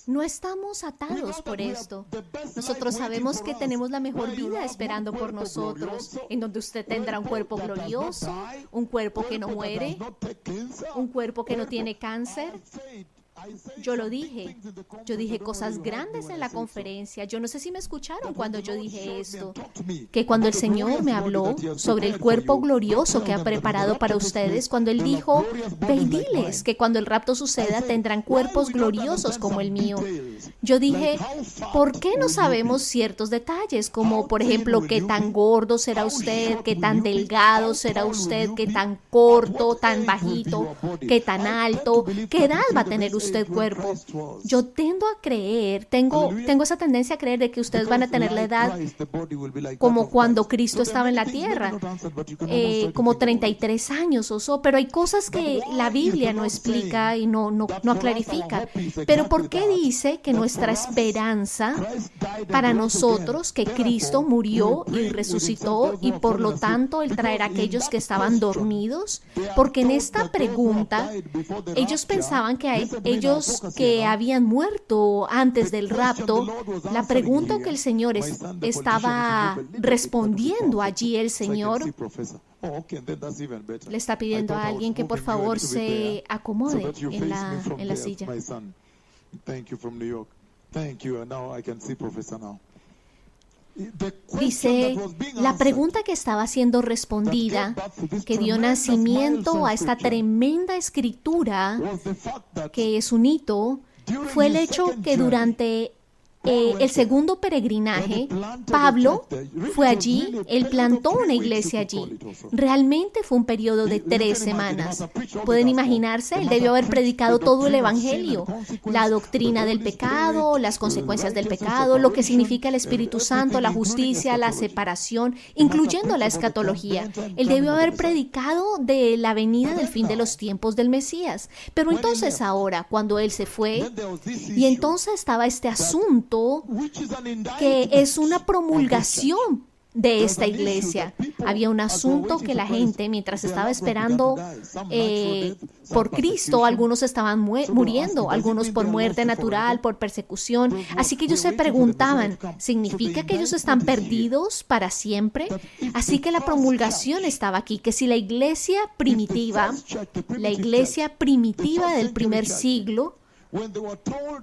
No estamos atados por esto. Nosotros sabemos que tenemos la mejor vida esperando por nosotros, en donde usted tendrá un cuerpo glorioso, un cuerpo que no muere, un cuerpo que no tiene cáncer. Yo lo dije. Yo dije cosas grandes en la conferencia. Yo no sé si me escucharon cuando yo dije esto. Que cuando el Señor me habló sobre el cuerpo glorioso que ha preparado para ustedes, cuando Él dijo, ve y diles que cuando el rapto suceda tendrán cuerpos gloriosos como el mío. Yo dije, ¿por qué no sabemos ciertos detalles? Como, por ejemplo, qué tan gordo será usted, qué tan delgado será usted, qué tan corto, tan bajito, qué tan alto, qué edad va a tener usted cuerpo. Yo tendo a creer, tengo esa tendencia a creer de que ustedes van a tener la edad como cuando Cristo estaba en la tierra, como 33 años o so, pero hay cosas que la Biblia no explica y no clarifica. Pero ¿por qué dice que nuestra esperanza para nosotros, que Cristo murió y resucitó y por lo tanto Él traerá a aquellos que estaban dormidos? Porque en esta pregunta ellos pensaban que ellos que habían muerto antes del rapto, la pregunta que el Señor estaba respondiendo allí, el Señor le está pidiendo a alguien que por favor se acomode en la silla. Dice, la pregunta que estaba siendo respondida, que dio nacimiento a esta tremenda escritura, que es un hito, fue el hecho que durante el segundo peregrinaje, Pablo fue allí, él plantó una iglesia allí. Realmente fue un periodo de 3 semanas. Pueden imaginarse, él debió haber predicado todo el evangelio, la doctrina del pecado, las consecuencias del pecado, lo que significa el Espíritu Santo, la justicia, la separación, incluyendo la escatología. Él debió haber predicado de la venida del fin de los tiempos del Mesías. Pero entonces ahora, cuando él se fue, y entonces estaba este asunto que es una promulgación de esta iglesia. Había un asunto que la gente, mientras estaba esperando por Cristo, algunos estaban muriendo, algunos por muerte natural, por persecución. Así que ellos se preguntaban, ¿significa que ellos están perdidos para siempre? Así que la promulgación estaba aquí, que si la iglesia primitiva del primer siglo,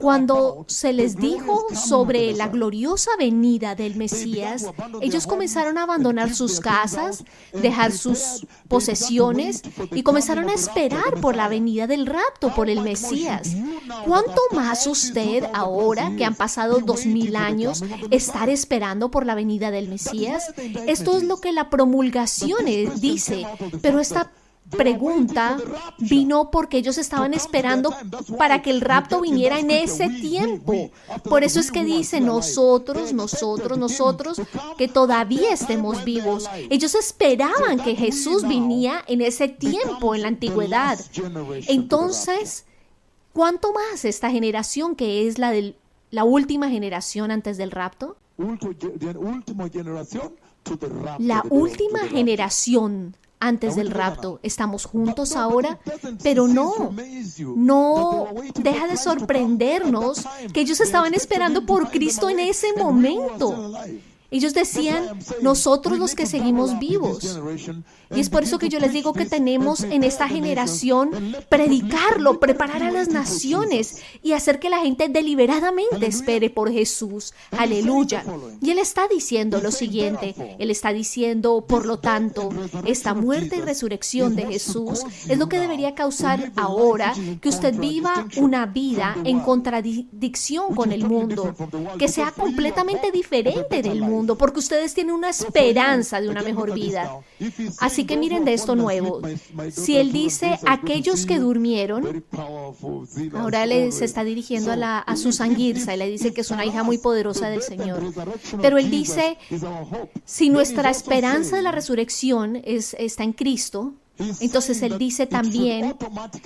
cuando se les dijo sobre la gloriosa venida del Mesías, ellos comenzaron a abandonar sus casas, dejar sus posesiones y comenzaron a esperar por la venida del rapto, por el Mesías. ¿Cuánto más usted, ahora que han pasado 2000 años, estar esperando por la venida del Mesías? Esto es lo que la promulgación dice, pero esta pregunta vino porque ellos estaban esperando para que el rapto viniera en ese tiempo. Por eso es que dice nosotros, que todavía estemos vivos. Ellos esperaban que Jesús viniera en ese tiempo, en la antigüedad. Entonces, ¿cuánto más esta generación que es la última generación antes del rapto? La última generación antes del rapto. Estamos juntos ahora, pero no deja de sorprendernos que ellos estaban esperando por Cristo en ese momento. Ellos decían, nosotros los que seguimos vivos. Y es por eso que yo les digo que tenemos en esta generación predicarlo, preparar a las naciones y hacer que la gente deliberadamente espere por Jesús. Aleluya. Y Él está diciendo lo siguiente. Él está diciendo, por lo tanto, esta muerte y resurrección de Jesús es lo que debería causar ahora que usted viva una vida en contradicción con el mundo, que sea completamente diferente del mundo, porque ustedes tienen una esperanza de una mejor vida. Así que miren de esto nuevo. Si Él dice aquellos que durmieron, ahora Él se está dirigiendo a Susan Girsa y le dice que es una hija muy poderosa del Señor. Pero Él dice, si nuestra esperanza de la resurrección está en Cristo, entonces Él dice también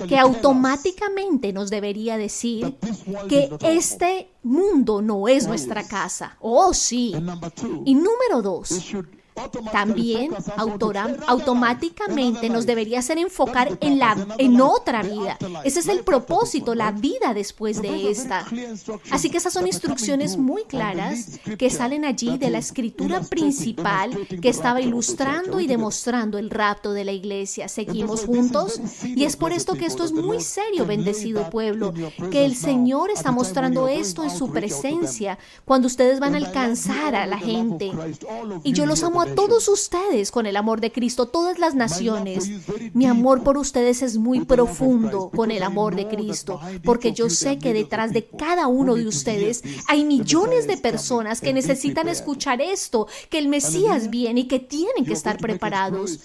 que automáticamente nos debería decir que este mundo no es nuestra casa. Oh, sí. Y número 2, también automáticamente nos debería hacer enfocar en otra vida. Ese es el propósito, la vida después de esta. Así que esas son instrucciones muy claras que salen allí de la escritura principal que estaba ilustrando y demostrando el rapto de la iglesia. Seguimos juntos y es por esto que esto es muy serio, bendecido pueblo, que el Señor está mostrando esto en su presencia cuando ustedes van a alcanzar a la gente. Y yo los amo a todos ustedes con el amor de Cristo, todas las naciones. Mi amor por ustedes es muy profundo con el amor de Cristo, porque yo sé que detrás de cada uno de ustedes hay millones de personas que necesitan escuchar esto, que el Mesías viene y que tienen que estar preparados.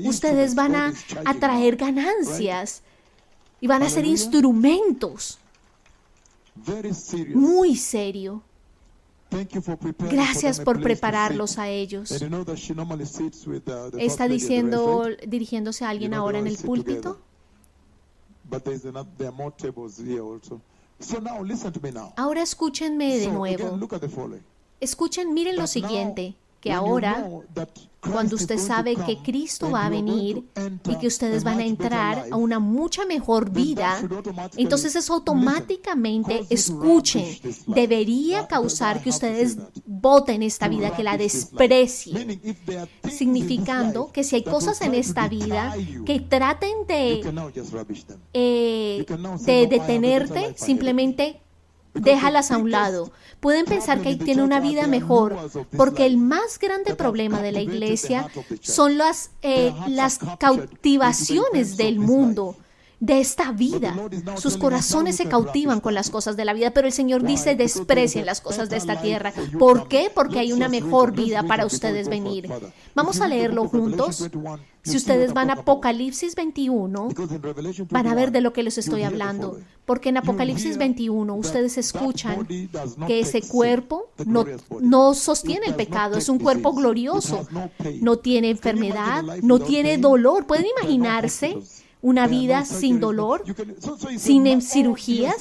Ustedes van a traer ganancias y van a ser instrumentos. Muy serio. Gracias por prepararlos a ellos. ¿Está dirigiéndose a alguien ahora en el púlpito? Ahora escúchenme de nuevo. Miren lo siguiente, que ahora, cuando usted sabe que Cristo va a venir y que ustedes van a entrar a una mucha mejor vida, entonces eso automáticamente, escuchen, debería causar que ustedes voten esta vida, que la desprecien, significando que si hay cosas en esta vida que traten de detenerte, simplemente déjalas a un lado. Pueden pensar que tiene una vida mejor, porque el más grande problema de la iglesia son las cautivaciones del mundo, de esta vida. Sus corazones se cautivan con las cosas de la vida, pero el Señor dice, desprecien las cosas de esta tierra. ¿Por qué? Porque hay una mejor vida para ustedes venir. Vamos a leerlo juntos. Si ustedes van a Apocalipsis 21, van a ver de lo que les estoy hablando. Porque en Apocalipsis 21 ustedes escuchan que ese cuerpo no sostiene el pecado, es un cuerpo glorioso, no tiene enfermedad, no tiene dolor. ¿Pueden imaginarse una vida sin dolor, sin cirugías?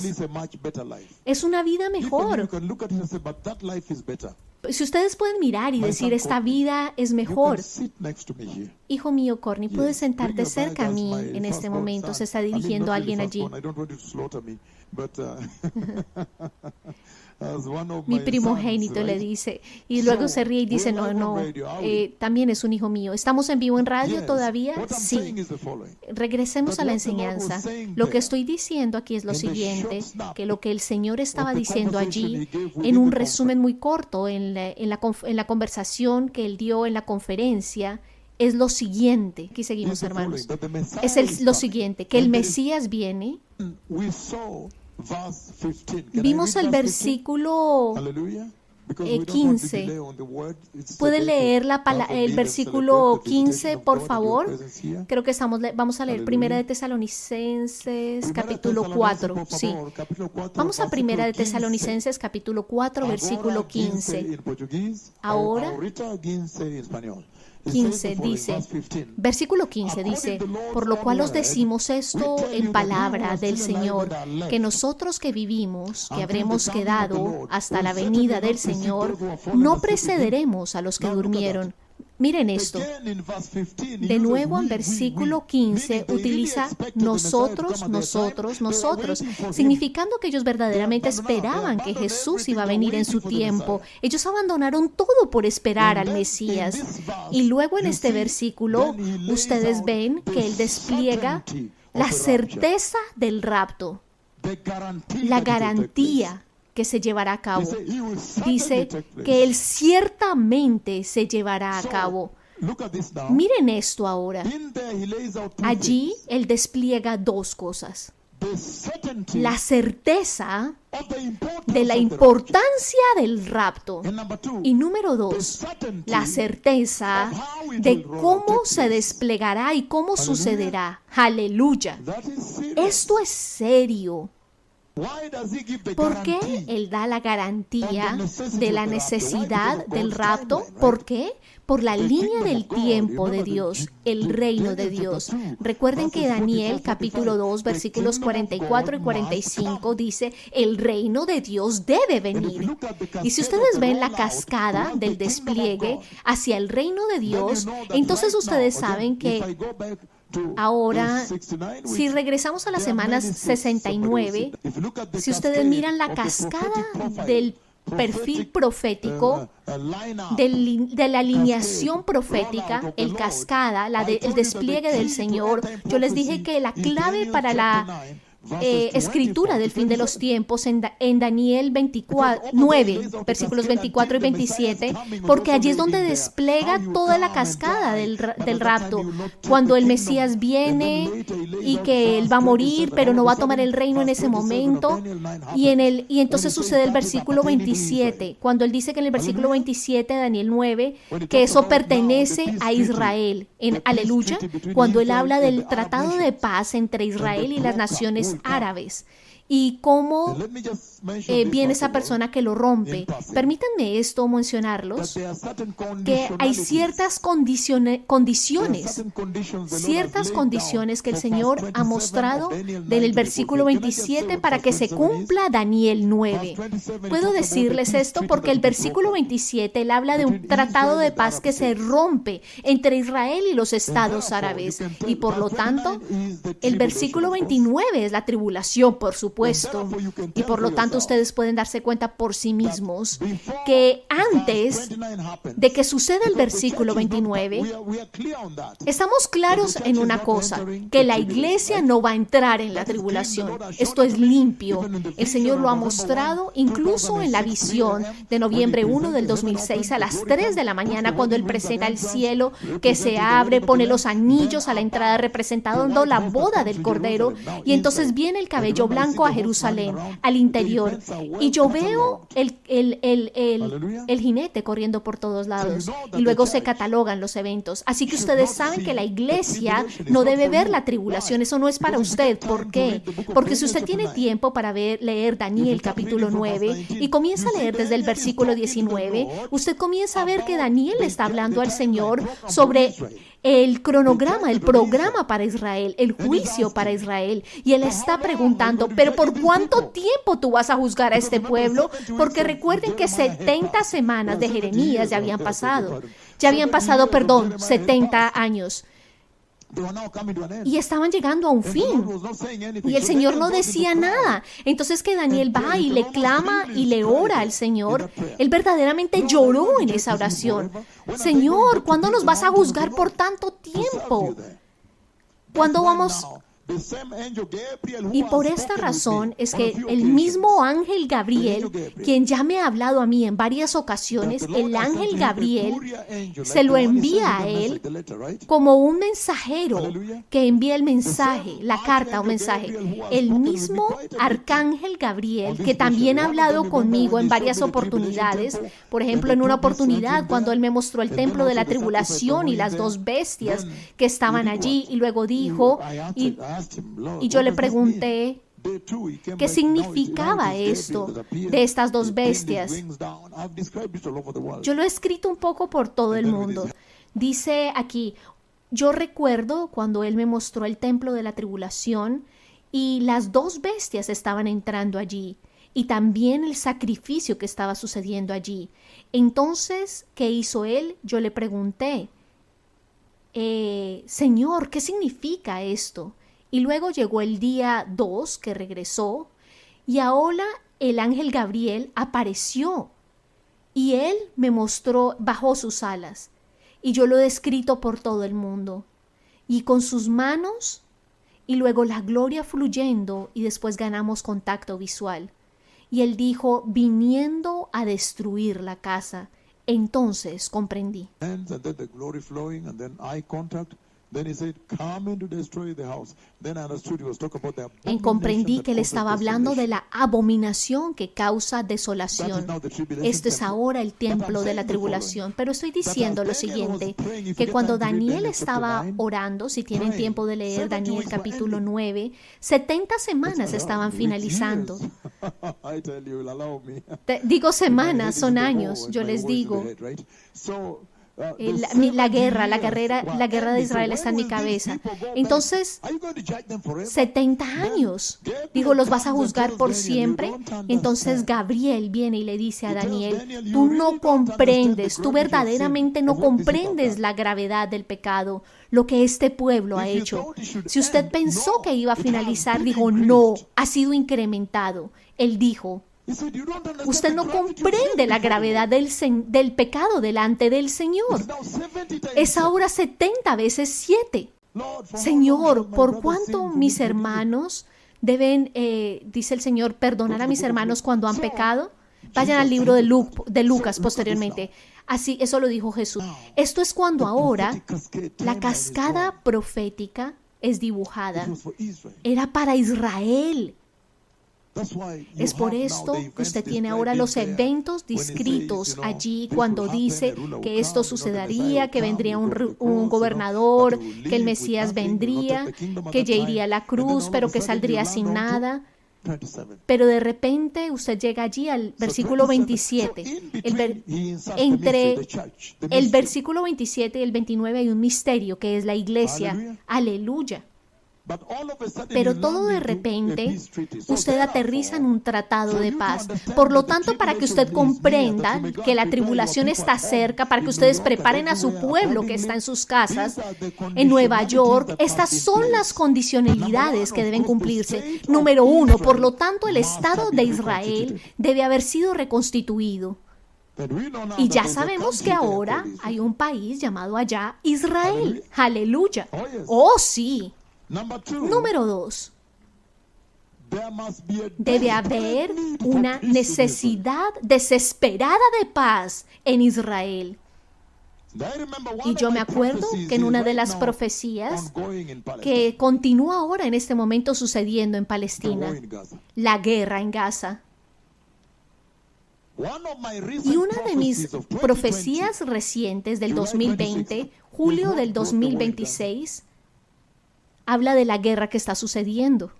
Es una vida mejor. Si ustedes pueden mirar y decir, esta vida es mejor. Hijo mío, Corny, puedes sentarte cerca a mí en este momento. Se está dirigiendo alguien allí. Mi primogénito le dice, y luego se ríe y dice, no, también es un hijo mío. ¿Estamos en vivo en radio todavía? Sí. Regresemos a la enseñanza. Lo que estoy diciendo aquí es lo siguiente, que lo que el Señor estaba diciendo allí, en un resumen muy corto, en la conversación que Él dio en la conferencia, es lo siguiente. Aquí seguimos, hermanos. Es lo siguiente, que el Mesías viene. Vimos el versículo 15. ¿Pueden leer el versículo 15, por favor? Creo que vamos a leer Primera de Tesalonicenses, capítulo 4. Sí. Vamos a Primera de Tesalonicenses, capítulo 4, versículo 15. Ahora, 15 dice, versículo 15 dice, por lo cual os decimos esto en palabra del Señor, que nosotros que vivimos, que habremos quedado hasta la venida del Señor, no precederemos a los que durmieron. Miren esto. De nuevo en versículo 15 utiliza nosotros, significando que ellos verdaderamente esperaban que Jesús iba a venir en su tiempo. Ellos abandonaron todo por esperar al Mesías. Y luego en este versículo ustedes ven que Él despliega la certeza del rapto, la garantía que se llevará a cabo. Dice que Él ciertamente se llevará a cabo. Miren esto ahora. Allí Él despliega dos cosas. La certeza de la importancia del rapto. Y número dos, la certeza de cómo se desplegará y cómo sucederá. Aleluya. Esto es serio. ¿Por qué Él da la garantía de la necesidad del rapto? ¿Por qué? Por la línea del tiempo de Dios, el reino de Dios. Recuerden que Daniel capítulo 2 versículos 44 y 45 dice, el reino de Dios debe venir. Y si ustedes ven la cascada del despliegue hacia el reino de Dios, entonces ustedes saben que ahora, si regresamos a las semanas 69, si ustedes miran la cascada del perfil profético, de la alineación profética, el cascada, el despliegue del Señor, yo les dije que la clave para la escritura del fin de los tiempos en Daniel 9, versículos 24 y 27, porque allí es donde despliega toda la cascada del rapto, cuando el Mesías viene y que Él va a morir, pero no va a tomar el reino en ese momento, y entonces sucede el versículo 27, cuando Él dice que en el versículo 27 de Daniel 9, que eso pertenece a Israel, en Aleluya, cuando Él habla del tratado de paz entre Israel y las naciones árabes y cómo viene esa persona que lo rompe. Permítanme esto mencionarlos, que hay ciertas condiciones que el Señor ha mostrado del versículo 27 para que se cumpla Daniel 9. Puedo decirles esto porque el versículo 27 él habla de un tratado de paz que se rompe entre Israel y los estados árabes, y por lo tanto el versículo 29 es la tribulación, por supuesto, y por lo tanto ustedes pueden darse cuenta por sí mismos que antes de que suceda el versículo 29, estamos claros en una cosa, que la iglesia no va a entrar en la tribulación. Esto es limpio. El Señor lo ha mostrado incluso en la visión de noviembre 1 del 2006 a las 3 de la mañana, cuando Él presenta el cielo que se abre, pone los anillos a la entrada representando la boda del Cordero, y entonces viene el cabello blanco a Jerusalén, al interior, y yo veo el jinete corriendo por todos lados, y luego se catalogan los eventos. Así que ustedes saben que la iglesia no debe ver la tribulación. Eso no es para usted. ¿Por qué? Porque si usted tiene tiempo para leer Daniel capítulo 9 y comienza a leer desde el versículo 19, usted comienza a ver que Daniel está hablando al Señor sobre el cronograma, el programa para Israel, el juicio para Israel. Y Él está preguntando, ¿pero por cuánto tiempo tú vas a juzgar a este pueblo? Porque recuerden que 70 semanas de Jeremías ya habían pasado. 70 años. Y estaban llegando a un fin. Y el Señor no decía nada. Entonces que Daniel va y le clama y le ora al Señor. Él verdaderamente lloró en esa oración. Señor, ¿cuándo nos vas a juzgar por tanto tiempo? ¿Cuándo vamos? Y por esta razón es que el mismo ángel Gabriel, quien ya me ha hablado a mí en varias ocasiones, el ángel Gabriel se lo envía a él como un mensajero que envía el mensaje, la carta o mensaje. El mismo arcángel Gabriel, que también ha hablado conmigo en varias oportunidades, por ejemplo, en una oportunidad cuando él me mostró el templo de la tribulación y las dos bestias que estaban allí, y luego dijo, y yo le pregunté qué significaba esto de estas dos bestias. Yo lo he escrito un poco por todo el mundo. Dice aquí, yo recuerdo cuando él me mostró el templo de la tribulación y las dos bestias estaban entrando allí, y también el sacrificio que estaba sucediendo allí. Entonces, ¿qué hizo él? Yo le pregunté, Señor, ¿qué significa esto? Y luego llegó el día 2 que regresó, y ahora el ángel Gabriel apareció y él me mostró bajo sus alas, y yo lo he descrito por todo el mundo, y con sus manos, y luego la gloria fluyendo, y después ganamos contacto visual. Y él dijo, viniendo a destruir la casa. Entonces comprendí. Comprendí que él estaba hablando de la abominación que causa desolación. Esto es ahora el tiempo de la tribulación. Pero estoy diciendo lo siguiente, que cuando Daniel estaba orando, si tienen tiempo de leer Daniel capítulo 9, 70 semanas estaban finalizando. Digo semanas, son años, yo les digo. La guerra de Israel está en mi cabeza. Entonces, 70 años. Digo, ¿los vas a juzgar por siempre? Entonces Gabriel viene y le dice a Daniel, tú no comprendes, tú verdaderamente no comprendes la gravedad del pecado, lo que este pueblo ha hecho. Si usted pensó que iba a finalizar, dijo, no, ha sido incrementado. Él dijo, usted no comprende la gravedad del pecado delante del Señor. Es ahora 70 veces 7. Señor, ¿por cuánto mis hermanos deben, dice el Señor, perdonar a mis hermanos cuando han pecado? Vayan al libro de Lucas posteriormente. Así, eso lo dijo Jesús. Esto es cuando ahora la cascada profética es dibujada. Era para Israel. Es por esto que usted tiene ahora los eventos descritos allí cuando dice que esto sucedería, que vendría un gobernador, que el Mesías vendría, que ya iría a la cruz, pero que saldría sin nada. Pero de repente usted llega allí al versículo 27. Entre el versículo 27 y el 29 hay un misterio que es la iglesia. Aleluya. Pero todo de repente, usted aterriza en un tratado de paz. Por lo tanto, para que usted comprenda que la tribulación está cerca, para que ustedes preparen a su pueblo que está en sus casas, en Nueva York, estas son las condicionalidades que deben cumplirse. Número 1, por lo tanto, el Estado de Israel debe haber sido reconstituido. Y ya sabemos que ahora hay un país llamado allá Israel. Aleluya. Oh, sí. Número 2, debe haber una necesidad desesperada de paz en Israel. Y yo me acuerdo que en una de las profecías que continúa ahora en este momento sucediendo en Palestina, la guerra en Gaza. Y una de mis profecías recientes del 2020, julio del 2026, habla de la guerra que está sucediendo.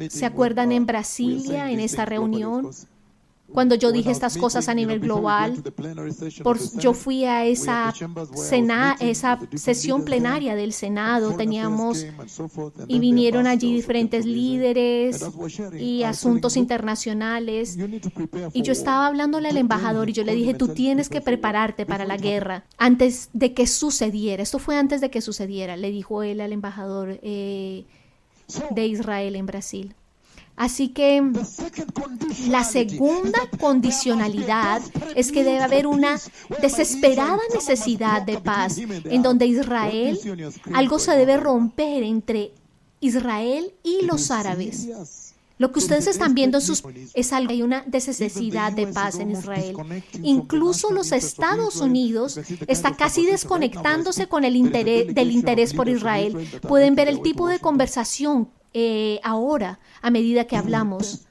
¿Se acuerdan en Brasilia, en esta reunión? Cuando yo dije estas cosas a nivel global, yo fui a esa sesión plenaria del Senado, y vinieron allí diferentes líderes y asuntos internacionales, y yo estaba hablándole al embajador y yo le dije, tú tienes que prepararte para la guerra antes de que sucediera. Esto fue antes de que sucediera, le dijo él al embajador de Israel en Brasil. Así que la segunda condicionalidad es que debe haber una desesperada necesidad de paz en donde Israel, algo se debe romper entre Israel y los árabes. Lo que ustedes están viendo es algo, hay una necesidad de paz en Israel. Incluso los Estados Unidos está casi desconectándose con del interés por Israel. Pueden ver el tipo de conversación ahora, a medida que hablamos.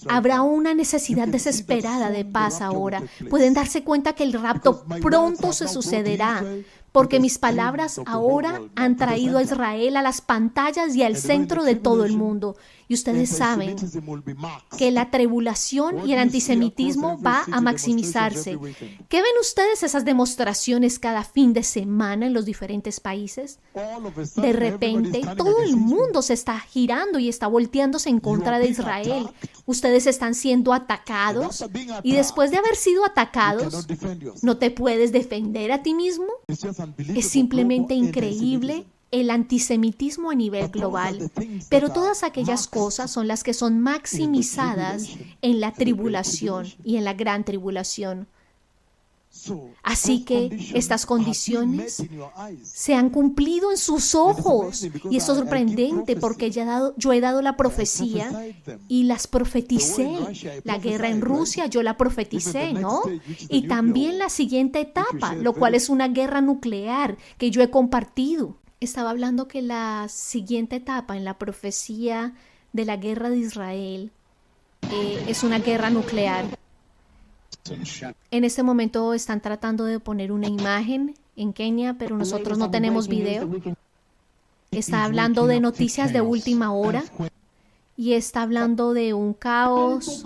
Habrá una necesidad desesperada de paz ahora. Pueden darse cuenta que el rapto pronto se sucederá, porque mis palabras ahora han traído a Israel a las pantallas y al centro de todo el mundo. Y ustedes saben que la tribulación y el antisemitismo va a maximizarse. ¿Qué ven ustedes esas demostraciones cada fin de semana en los diferentes países? De repente, todo el mundo se está girando y está volteándose en contra de Israel. Ustedes están siendo atacados y después de haber sido atacados, ¿no te puedes defender a ti mismo? Es simplemente increíble el antisemitismo a nivel global, pero todas aquellas cosas son las que son maximizadas en la tribulación y en la gran tribulación. Así que estas condiciones se han cumplido en sus ojos. Y es sorprendente porque yo he dado la profecía y las profeticé. La guerra en Rusia yo la profeticé, ¿no? Y también la siguiente etapa, lo cual es una guerra nuclear que yo he compartido. Estaba hablando que la siguiente etapa en la profecía de la guerra de Israel es una guerra nuclear. En este momento están tratando de poner una imagen en Kenia, pero nosotros no tenemos video. Está hablando de noticias de última hora y está hablando de un caos.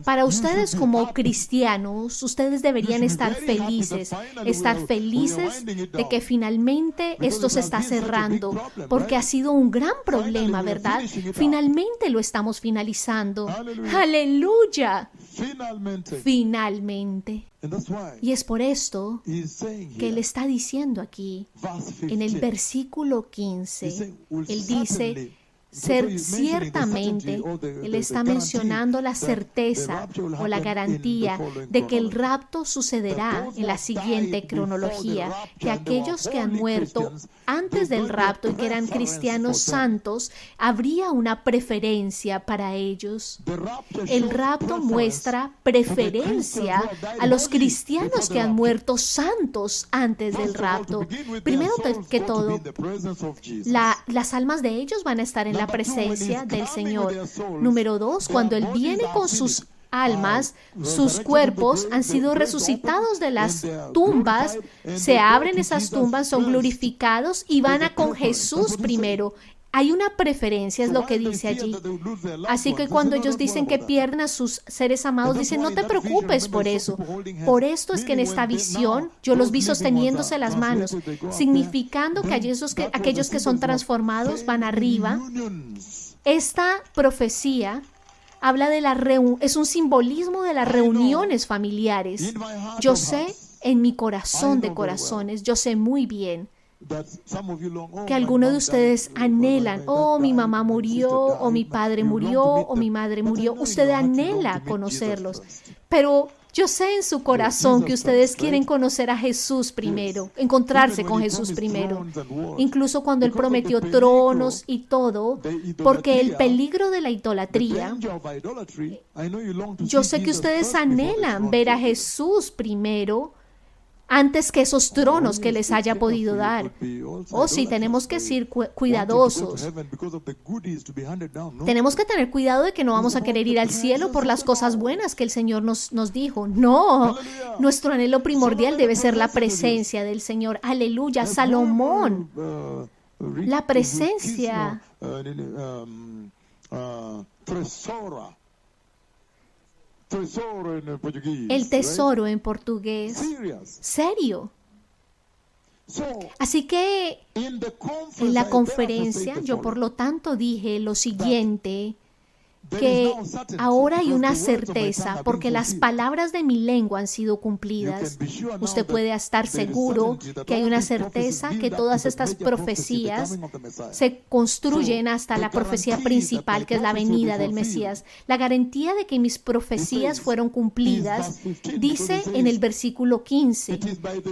Para ustedes como cristianos, ustedes deberían estar felices de que finalmente esto se está cerrando, porque ha sido un gran problema, ¿verdad? Finalmente lo estamos finalizando. ¡Aleluya! Finalmente. Y es por esto que él está diciendo aquí, en el versículo 15, él dice, ciertamente, él está mencionando la certeza o la garantía de que el rapto sucederá en la siguiente cronología, que aquellos que han muerto antes del rapto y que eran cristianos santos, habría una preferencia para ellos. El rapto muestra preferencia a los cristianos que han muerto santos antes del rapto. Primero que todo, las almas de ellos van a estar en la presencia del Señor. Número 2, cuando Él viene con sus almas, sus cuerpos han sido resucitados de las tumbas, se abren esas tumbas, son glorificados y van a con Jesús primero. Hay una preferencia, es lo que dice allí. Así que cuando ellos dicen que pierden a sus seres amados, dicen, no te preocupes por eso. Por esto es que en esta visión yo los vi sosteniéndose las manos, significando que aquellos que son transformados van arriba. Esta profecía habla de es un simbolismo de las reuniones familiares. Yo sé en mi corazón de corazones, yo sé muy bien que algunos de ustedes anhelan, oh, mi mamá murió, o mi padre murió, o mi madre murió. Usted anhela conocerlos, pero yo sé en su corazón que ustedes quieren conocer a Jesús primero, encontrarse con Jesús primero, incluso cuando Él prometió tronos y todo, porque el peligro de la idolatría, yo sé que ustedes anhelan ver a Jesús primero, antes que esos tronos que les haya podido dar. Oh, sí, tenemos que ser cuidadosos. Tenemos que tener cuidado de que no vamos a querer ir al cielo por las cosas buenas que el Señor nos dijo. No, nuestro anhelo primordial debe ser la presencia del Señor. Aleluya, Salomón. La presencia. El tesoro en portugués. Serio. Así que en la conferencia yo por lo tanto dije lo siguiente, que ahora hay una certeza porque las palabras de mi lengua han sido cumplidas. Usted puede estar seguro que hay una certeza que todas estas profecías se construyen hasta la profecía principal, que es la venida del Mesías. La garantía de que mis profecías fueron cumplidas, dice en el versículo 15,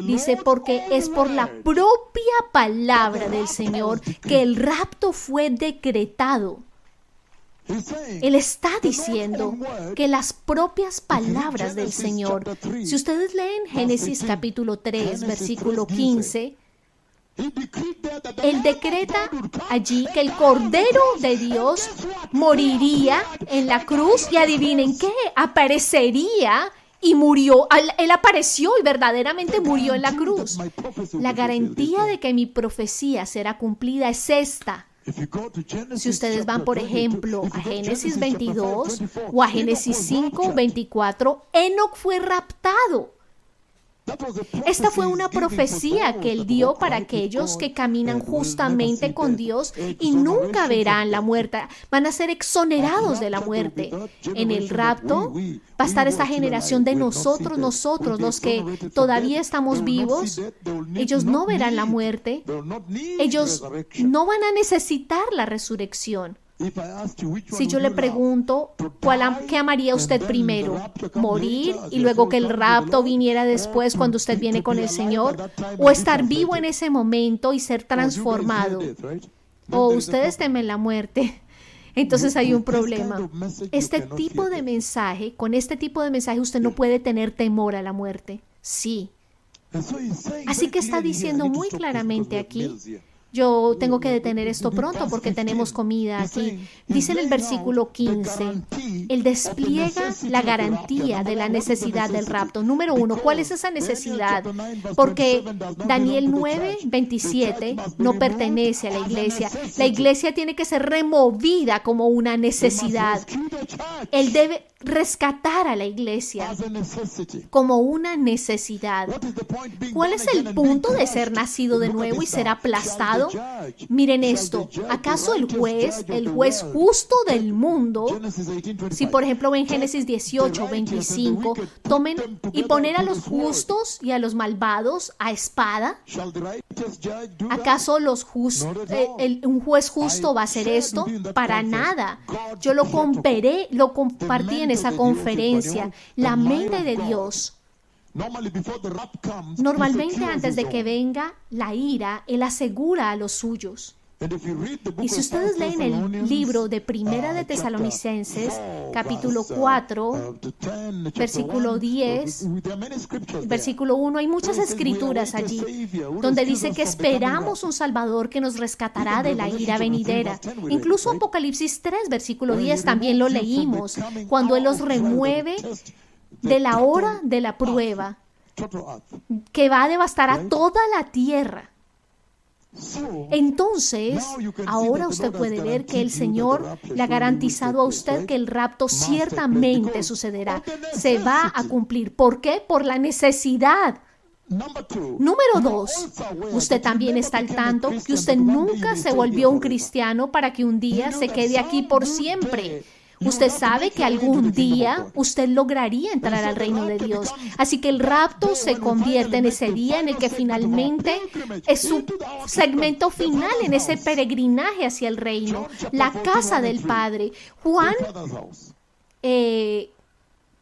dice, porque es por la propia palabra del Señor que el rapto fue decretado. Él está diciendo que las propias palabras del Señor, si ustedes leen Génesis capítulo 3, versículo 15, Él decreta allí que el Cordero de Dios moriría en la cruz y adivinen qué, aparecería y murió. Él apareció y verdaderamente murió en la cruz. La garantía de que mi profecía será cumplida es esta. Si ustedes van, por ejemplo, a Génesis 22 o a Génesis 5, 24, Enoc fue raptado. Esta fue una profecía que Él dio para aquellos que caminan justamente con Dios y nunca verán la muerte. Van a ser exonerados de la muerte. En el rapto va a estar esta generación de nosotros, los que todavía estamos vivos. Ellos no verán la muerte. Ellos no van a necesitar la resurrección. Si yo le pregunto, ¿qué amaría usted primero? ¿Morir y luego que el rapto viniera después cuando usted viene con el Señor? ¿O estar vivo en ese momento y ser transformado? ¿O ustedes temen la muerte? Entonces hay un problema. Con este tipo de mensaje usted no puede tener temor a la muerte. Sí. Así que está diciendo muy claramente aquí. Yo tengo que detener esto pronto porque tenemos comida aquí. Dice en el versículo 15, Él despliega la garantía de la necesidad del rapto. Número 1, ¿cuál es esa necesidad? Porque Daniel 9:27 no pertenece a la iglesia. La iglesia tiene que ser removida como una necesidad. Él debe rescatar a la iglesia como una necesidad. ¿Cuál es el punto de ser nacido de nuevo y ser aplastado? Miren esto, ¿acaso el juez justo del mundo, si por ejemplo en Génesis 18:25, tomen y poner a los justos y a los malvados a espada? ¿Acaso un juez justo va a hacer esto? Para nada. Yo lo compartí en esa conferencia. La mente de Dios. Normalmente antes de que venga la ira, Él asegura a los suyos. Y si ustedes leen el libro de Primera de Tesalonicenses, capítulo 4, versículo 10, versículo 1, hay muchas escrituras allí donde dice que esperamos un Salvador que nos rescatará de la ira venidera. Incluso Apocalipsis 3, versículo 10, también lo leímos, cuando Él los remueve de la hora de la prueba que va a devastar a toda la tierra. Entonces, ahora usted puede ver que el Señor le ha garantizado a usted que el rapto ciertamente sucederá. Se va a cumplir. ¿Por qué? Por la necesidad. Número 2, usted también está al tanto que usted nunca se volvió un cristiano para que un día se quede aquí por siempre. Usted sabe que algún día usted lograría entrar al reino de Dios. Así que el rapto se convierte en ese día en el que finalmente es su segmento final en ese peregrinaje hacia el reino, la casa del Padre. Juan,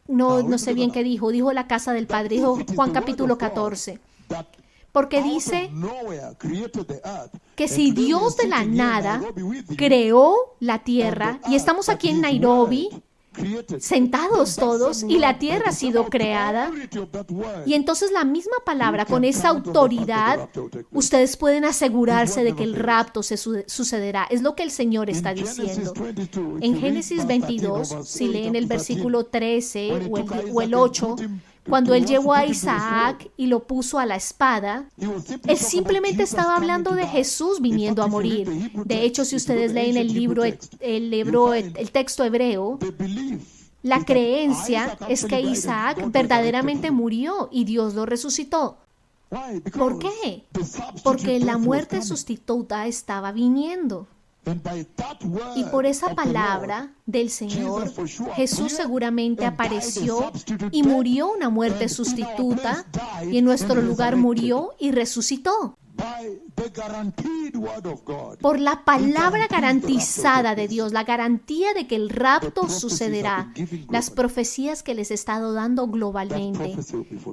no sé bien qué dijo la casa del Padre, dijo Juan capítulo 14. Porque dice que si Dios de la nada creó la tierra, y estamos aquí en Nairobi, sentados todos, y la tierra ha sido creada, y entonces la misma palabra, con esa autoridad, ustedes pueden asegurarse de que el rapto sucederá. Es lo que el Señor está diciendo. En Génesis 22, si leen el versículo 13 o el 8, cuando Él llevó a Isaac y lo puso a la espada, Él simplemente estaba hablando de Jesús viniendo a morir. De hecho, si ustedes leen el texto hebreo, la creencia es que Isaac verdaderamente murió y Dios lo resucitó. ¿Por qué? Porque la muerte sustituta estaba viniendo. Y por esa palabra del Señor, Jesús seguramente apareció y murió una muerte sustituta, y en nuestro lugar murió y resucitó. Por la palabra garantizada de Dios, la garantía de que el rapto sucederá, las profecías que les he estado dando globalmente,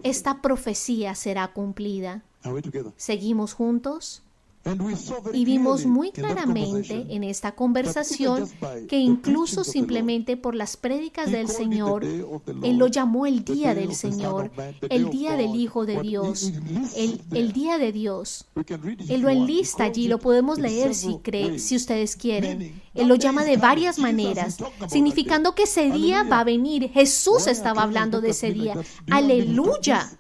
esta profecía será cumplida. ¿Seguimos juntos? Y vimos muy claramente en esta conversación que incluso simplemente por las prédicas del Señor, Él lo llamó el día del Señor, el día del Hijo de Dios, el día de Dios. Él lo enlista allí, lo podemos leer si ustedes quieren. Él lo llama de varias maneras, significando que ese día va a venir. Jesús estaba hablando de ese día. ¡Aleluya!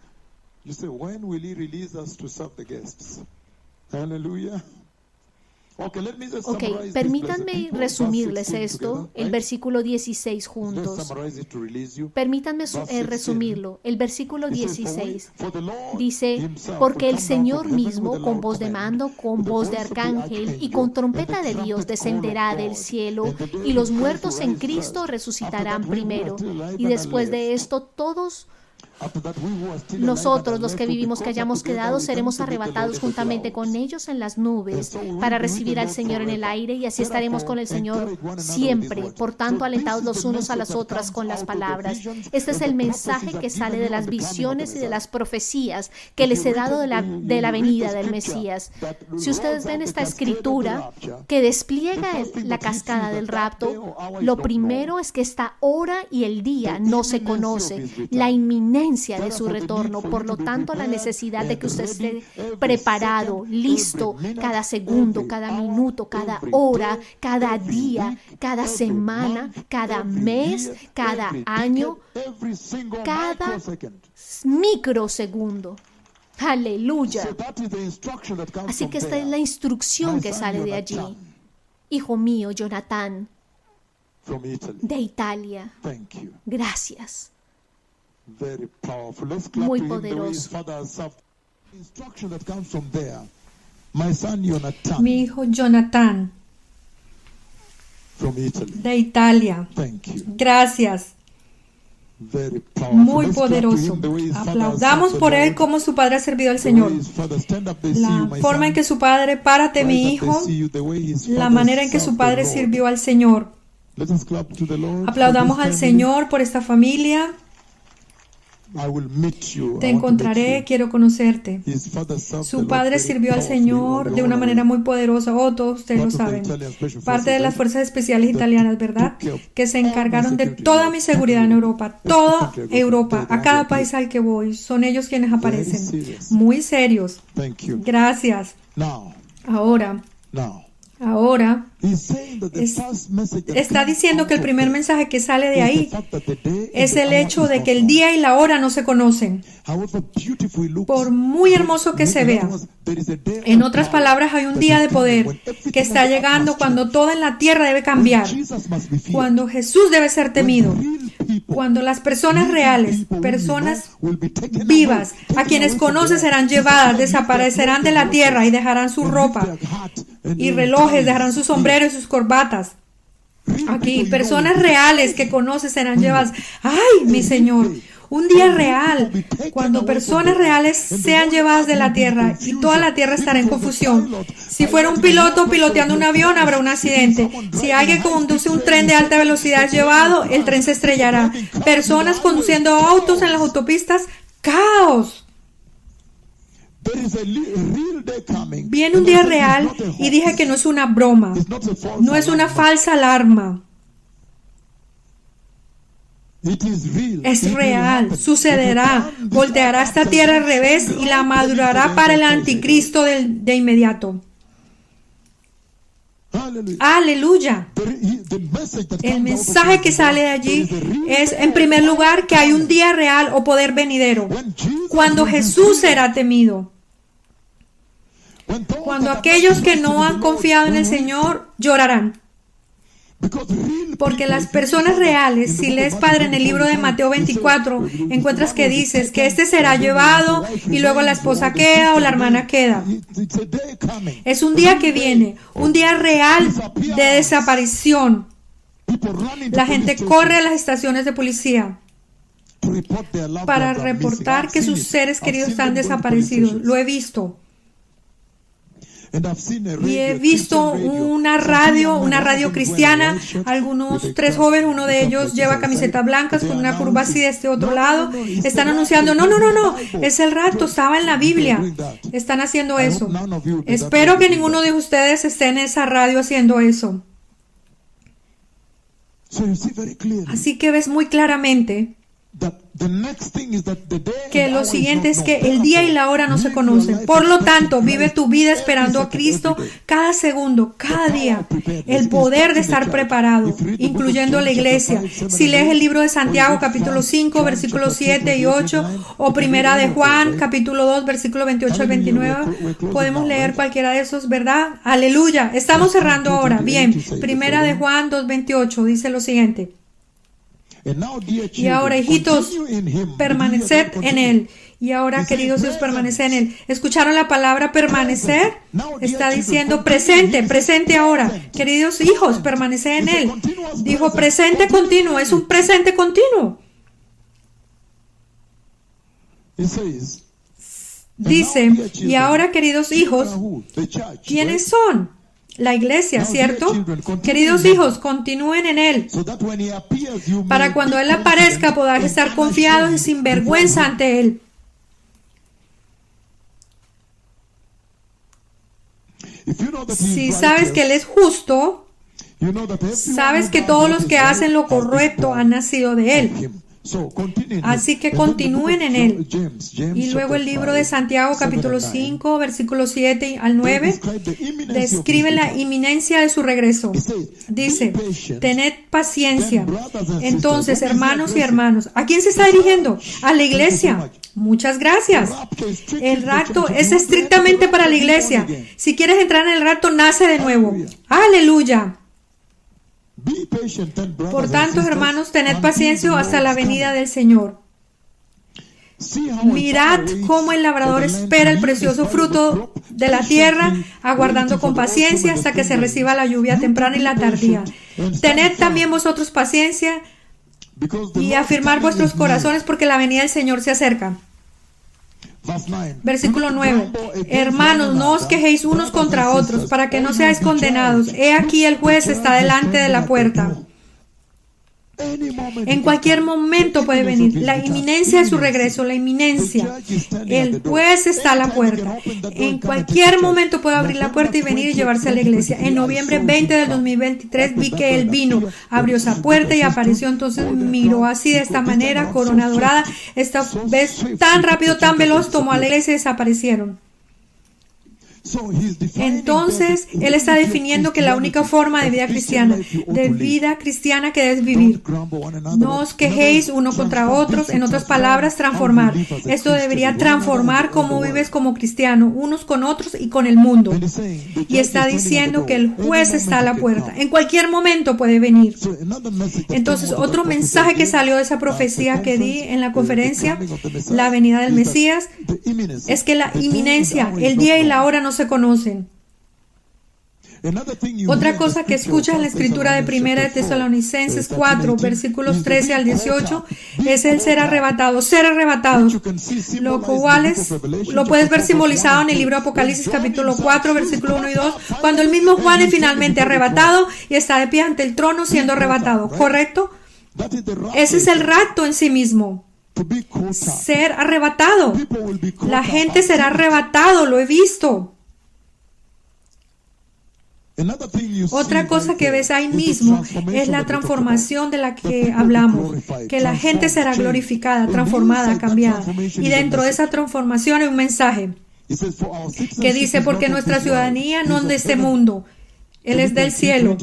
Ok, permítanme resumirles esto, el versículo 16 juntos. Permítanme resumirlo. El versículo 16 dice, porque el Señor mismo, con voz de mando, con voz de arcángel y con trompeta de Dios, descenderá del cielo, y los muertos en Cristo resucitarán primero. Y después de esto, todos Nosotros, los que vivimos, que hayamos quedado, seremos arrebatados juntamente con ellos en las nubes para recibir al Señor en el aire, y así estaremos con el Señor siempre. Por tanto, alentados los unos a las otras con las palabras. Este es el mensaje que sale de las visiones y de las profecías que les he dado de la venida del Mesías. Si ustedes ven esta escritura que despliega la cascada del rapto, lo primero es que esta hora y el día no se conoce, la inminencia de su retorno. Por lo tanto, la necesidad de que usted esté preparado, listo, cada segundo, cada minuto, cada hora, cada día, cada semana, cada mes, cada año, cada microsegundo. Aleluya. Así que esta es la instrucción que sale de allí. Hijo mío, Jonathan, de Italia. Gracias. Muy poderoso. Mi hijo Jonathan, de Italia. Gracias. Muy poderoso. Aplaudamos por él como su padre ha servido al Señor. La forma en que su padre, párate mi hijo, la manera en que su padre sirvió al Señor. Aplaudamos al Señor por esta familia. Te encontraré, quiero conocerte. Su padre sirvió al Señor de una manera muy poderosa. Todos ustedes lo saben. Parte de las fuerzas especiales italianas, ¿verdad? Que se encargaron de toda mi seguridad en Europa. Toda Europa, a cada país al que voy. Son ellos quienes aparecen. Muy serios. Gracias. Ahora está diciendo que el primer mensaje que sale de ahí es el hecho de que el día y la hora no se conocen. Por muy hermoso que se vea. En otras palabras, hay un día de poder que está llegando cuando todo en la tierra debe cambiar. Cuando Jesús debe ser temido. Cuando las personas reales, personas vivas, a quienes conoce serán llevadas, desaparecerán de la tierra y dejarán su ropa y relojes, dejarán sus sombreros y sus corbatas. Aquí, personas reales que conoce serán llevadas. ¡Ay, mi Señor! Un día real, cuando personas reales sean llevadas de la tierra y toda la tierra estará en confusión. Si fuera un piloto piloteando un avión, habrá un accidente. Si alguien conduce un tren de alta velocidad es llevado, el tren se estrellará. Personas conduciendo autos en las autopistas, ¡caos! Viene un día real y dije que no es una broma, no es una falsa alarma. Es real, sucederá, volteará esta tierra al revés y la madurará para el anticristo de inmediato. Aleluya. El mensaje que sale de allí es, en primer lugar, que hay un día real o poder venidero, cuando Jesús será temido. Cuando aquellos que no han confiado en el Señor llorarán. Porque las personas reales, si lees, Padre, en el libro de Mateo 24, encuentras que dices que este será llevado y luego la esposa queda o la hermana queda. Es un día que viene, un día real de desaparición. La gente corre a las estaciones de policía para reportar que sus seres queridos están desaparecidos. Lo he visto. Y he visto una radio cristiana, algunos 3 jóvenes, uno de ellos lleva camisetas blancas con una curva así de este otro lado, están anunciando, no, es el rapto, estaba en la Biblia, están haciendo eso. Espero que ninguno de ustedes esté en esa radio haciendo eso. Así que ves muy claramente que lo siguiente es que el día y la hora no se conocen. Por lo tanto, vive tu vida esperando a Cristo cada segundo, cada día. El poder de estar preparado, incluyendo la iglesia. Si lees el libro de Santiago, capítulo 5, versículos 7 y 8, o Primera de Juan, capítulo 2, versículos 28 al 29, podemos leer cualquiera de esos, ¿verdad? Aleluya. Estamos cerrando ahora. Bien, Primera de Juan 2, 28 dice lo siguiente. Y ahora, hijitos, permaneced en Él. Y ahora, queridos hijos, permaneced en Él. ¿Escucharon la palabra permanecer? Está diciendo presente ahora. Queridos hijos, permaneced en Él. Dijo presente continuo, es un presente continuo. Dice, y ahora, queridos hijos, ¿quiénes son? La iglesia, ¿cierto? Queridos hijos, continúen en Él, para cuando Él aparezca podáis estar confiados y sin vergüenza ante Él. Si sabes que Él es justo, sabes que todos los que hacen lo correcto han nacido de Él. Así que continúen en Él. Y luego el libro de Santiago, capítulo 5, versículos 7 al 9, describe la inminencia de su regreso. Dice, tened paciencia. Entonces, hermanos y hermanos, ¿a quién se está dirigiendo? A la iglesia. Muchas gracias. El rapto es estrictamente para la iglesia. Si quieres entrar en el rapto, nace de nuevo. Aleluya. Por tanto, hermanos, tened paciencia hasta la venida del Señor. Mirad cómo el labrador espera el precioso fruto de la tierra, aguardando con paciencia hasta que se reciba la lluvia temprana y la tardía. Tened también vosotros paciencia y afirmar vuestros corazones, porque la venida del Señor se acerca. Versículo 9. Hermanos, no os quejéis unos contra otros, para que no seáis condenados. He aquí el juez está delante de la puerta. En cualquier momento puede venir. La inminencia de su regreso, la inminencia. El juez está a la puerta. En cualquier momento puede abrir la puerta y venir y llevarse a la iglesia. En noviembre 20 del 2023 vi que él vino, abrió esa puerta y apareció. Entonces miró así de esta manera, corona dorada. Esta vez tan rápido, tan veloz, tomó a la iglesia y desaparecieron. Entonces, él está definiendo que la única forma de vida cristiana que debes vivir. No os quejéis uno contra otros, en otras palabras, transformar. Esto debería transformar cómo vives como cristiano, unos con otros y con el mundo. Y está diciendo que el juez está a la puerta. En cualquier momento puede venir. Entonces, otro mensaje que salió de esa profecía que di en la conferencia, la venida del Mesías, es que la inminencia, el día y la hora no se conocen. Otra cosa que escuchas en la escritura de 1 de Tesalonicenses 4, versículos 13 al 18, es el ser arrebatado, lo cual lo puedes ver simbolizado en el libro de Apocalipsis capítulo 4, versículo 1 y 2, cuando el mismo Juan es finalmente arrebatado y está de pie ante el trono siendo arrebatado, ¿correcto? Ese es el rapto en sí mismo. Ser arrebatado. La gente será arrebatado, lo he visto. Otra cosa que ves ahí mismo es la transformación de la que hablamos, que la gente será glorificada, transformada, cambiada. Y dentro de esa transformación hay un mensaje que dice, porque nuestra ciudadanía no es de este mundo, Él es del cielo.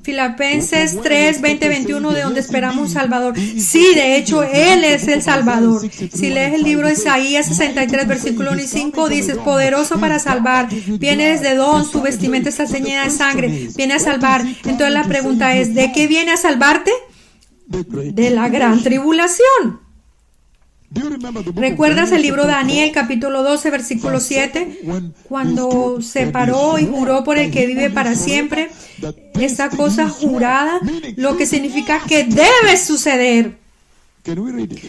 Filipenses 3, 20, 21, de donde esperamos un Salvador. Sí, de hecho, Él es el Salvador. Si lees el libro de Isaías 63, versículo 1 y 5, dice, poderoso para salvar, viene desde don, su vestimenta está ceñida de sangre, viene a salvar. Entonces la pregunta es, ¿de qué viene a salvarte? De la gran tribulación. ¿Recuerdas el libro de Daniel, capítulo 12, versículo 7? Cuando se paró y juró por el que vive para siempre, esa cosa jurada, lo que significa que debe suceder.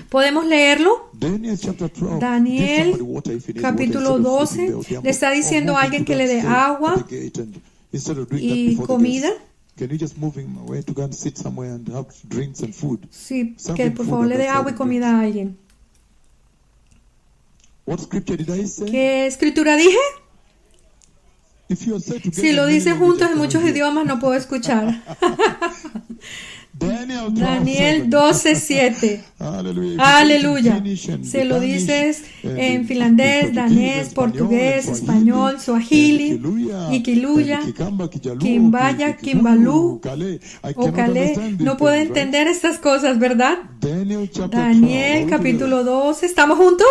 ¿Podemos leerlo? Daniel, capítulo 12, le está diciendo a alguien que le dé agua y comida. Sí, que por favor le dé agua y comida a alguien. ¿Qué escritura dije? Si lo dice juntos en muchos idiomas no puedo escuchar. Daniel 12:7. Aleluya. Si lo dices en finlandés, danés, portugués, español, suajili, ikiluya, kimbaya, kimbalú o calé, no puedo entender estas cosas, ¿verdad? Daniel capítulo 12. ¿Estamos juntos?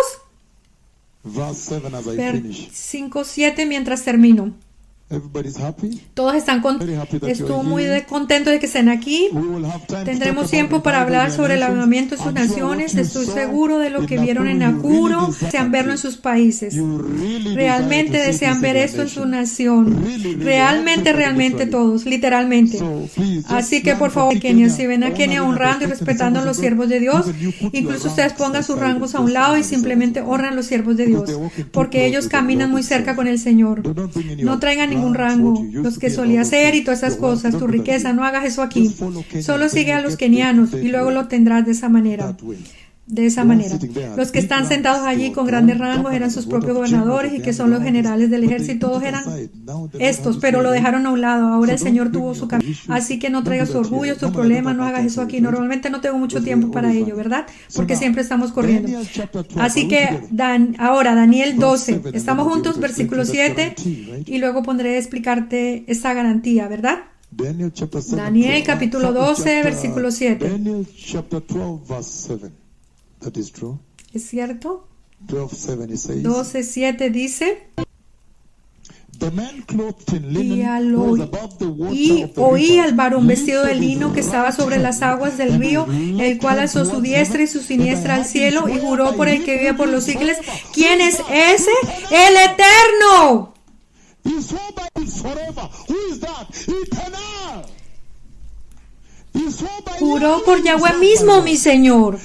5:7 mientras termino. Todos están estuvo muy contentos de que estén aquí. Tendremos tiempo para hablar sobre el avivamiento de sus naciones. Estoy seguro de lo que vieron en Nakuru. Desean verlo en sus países. Realmente desean ver esto en su nación. Realmente todos, literalmente. Así que por favor, Kenia, si ven a Kenia honrando y respetando a los siervos de Dios, incluso ustedes pongan sus rangos a un lado y simplemente honran a los siervos de Dios, porque ellos caminan muy cerca con el Señor. No traigan ningún rango, los que solía hacer y todas esas cosas, tu riqueza, no hagas eso aquí. Solo sigue a los kenianos y luego lo tendrás de esa manera. De esa manera. Los que están sentados allí con grandes rangos eran sus propios gobernadores y que son los generales del ejército, todos eran estos, pero lo dejaron a un lado. Ahora el Señor tuvo su camino. Así que no traigas su orgullo, tus problemas, no hagas eso aquí. Normalmente no tengo mucho tiempo para ello, ¿verdad? Porque siempre estamos corriendo. Así que ahora Daniel 12. Estamos juntos, versículo 7, y luego pondré a explicarte esta garantía, ¿verdad? Daniel capítulo 12, versículo 7. That is true. ¿Es cierto? 12:7 dice, y oí al varón vestido de lino que estaba sobre las aguas del río, el cual alzó su diestra y su siniestra al cielo y juró por el que vive por los siglos. ¿Quién es ese? ¡El Eterno! Juró por Yahweh mismo, mi Señor.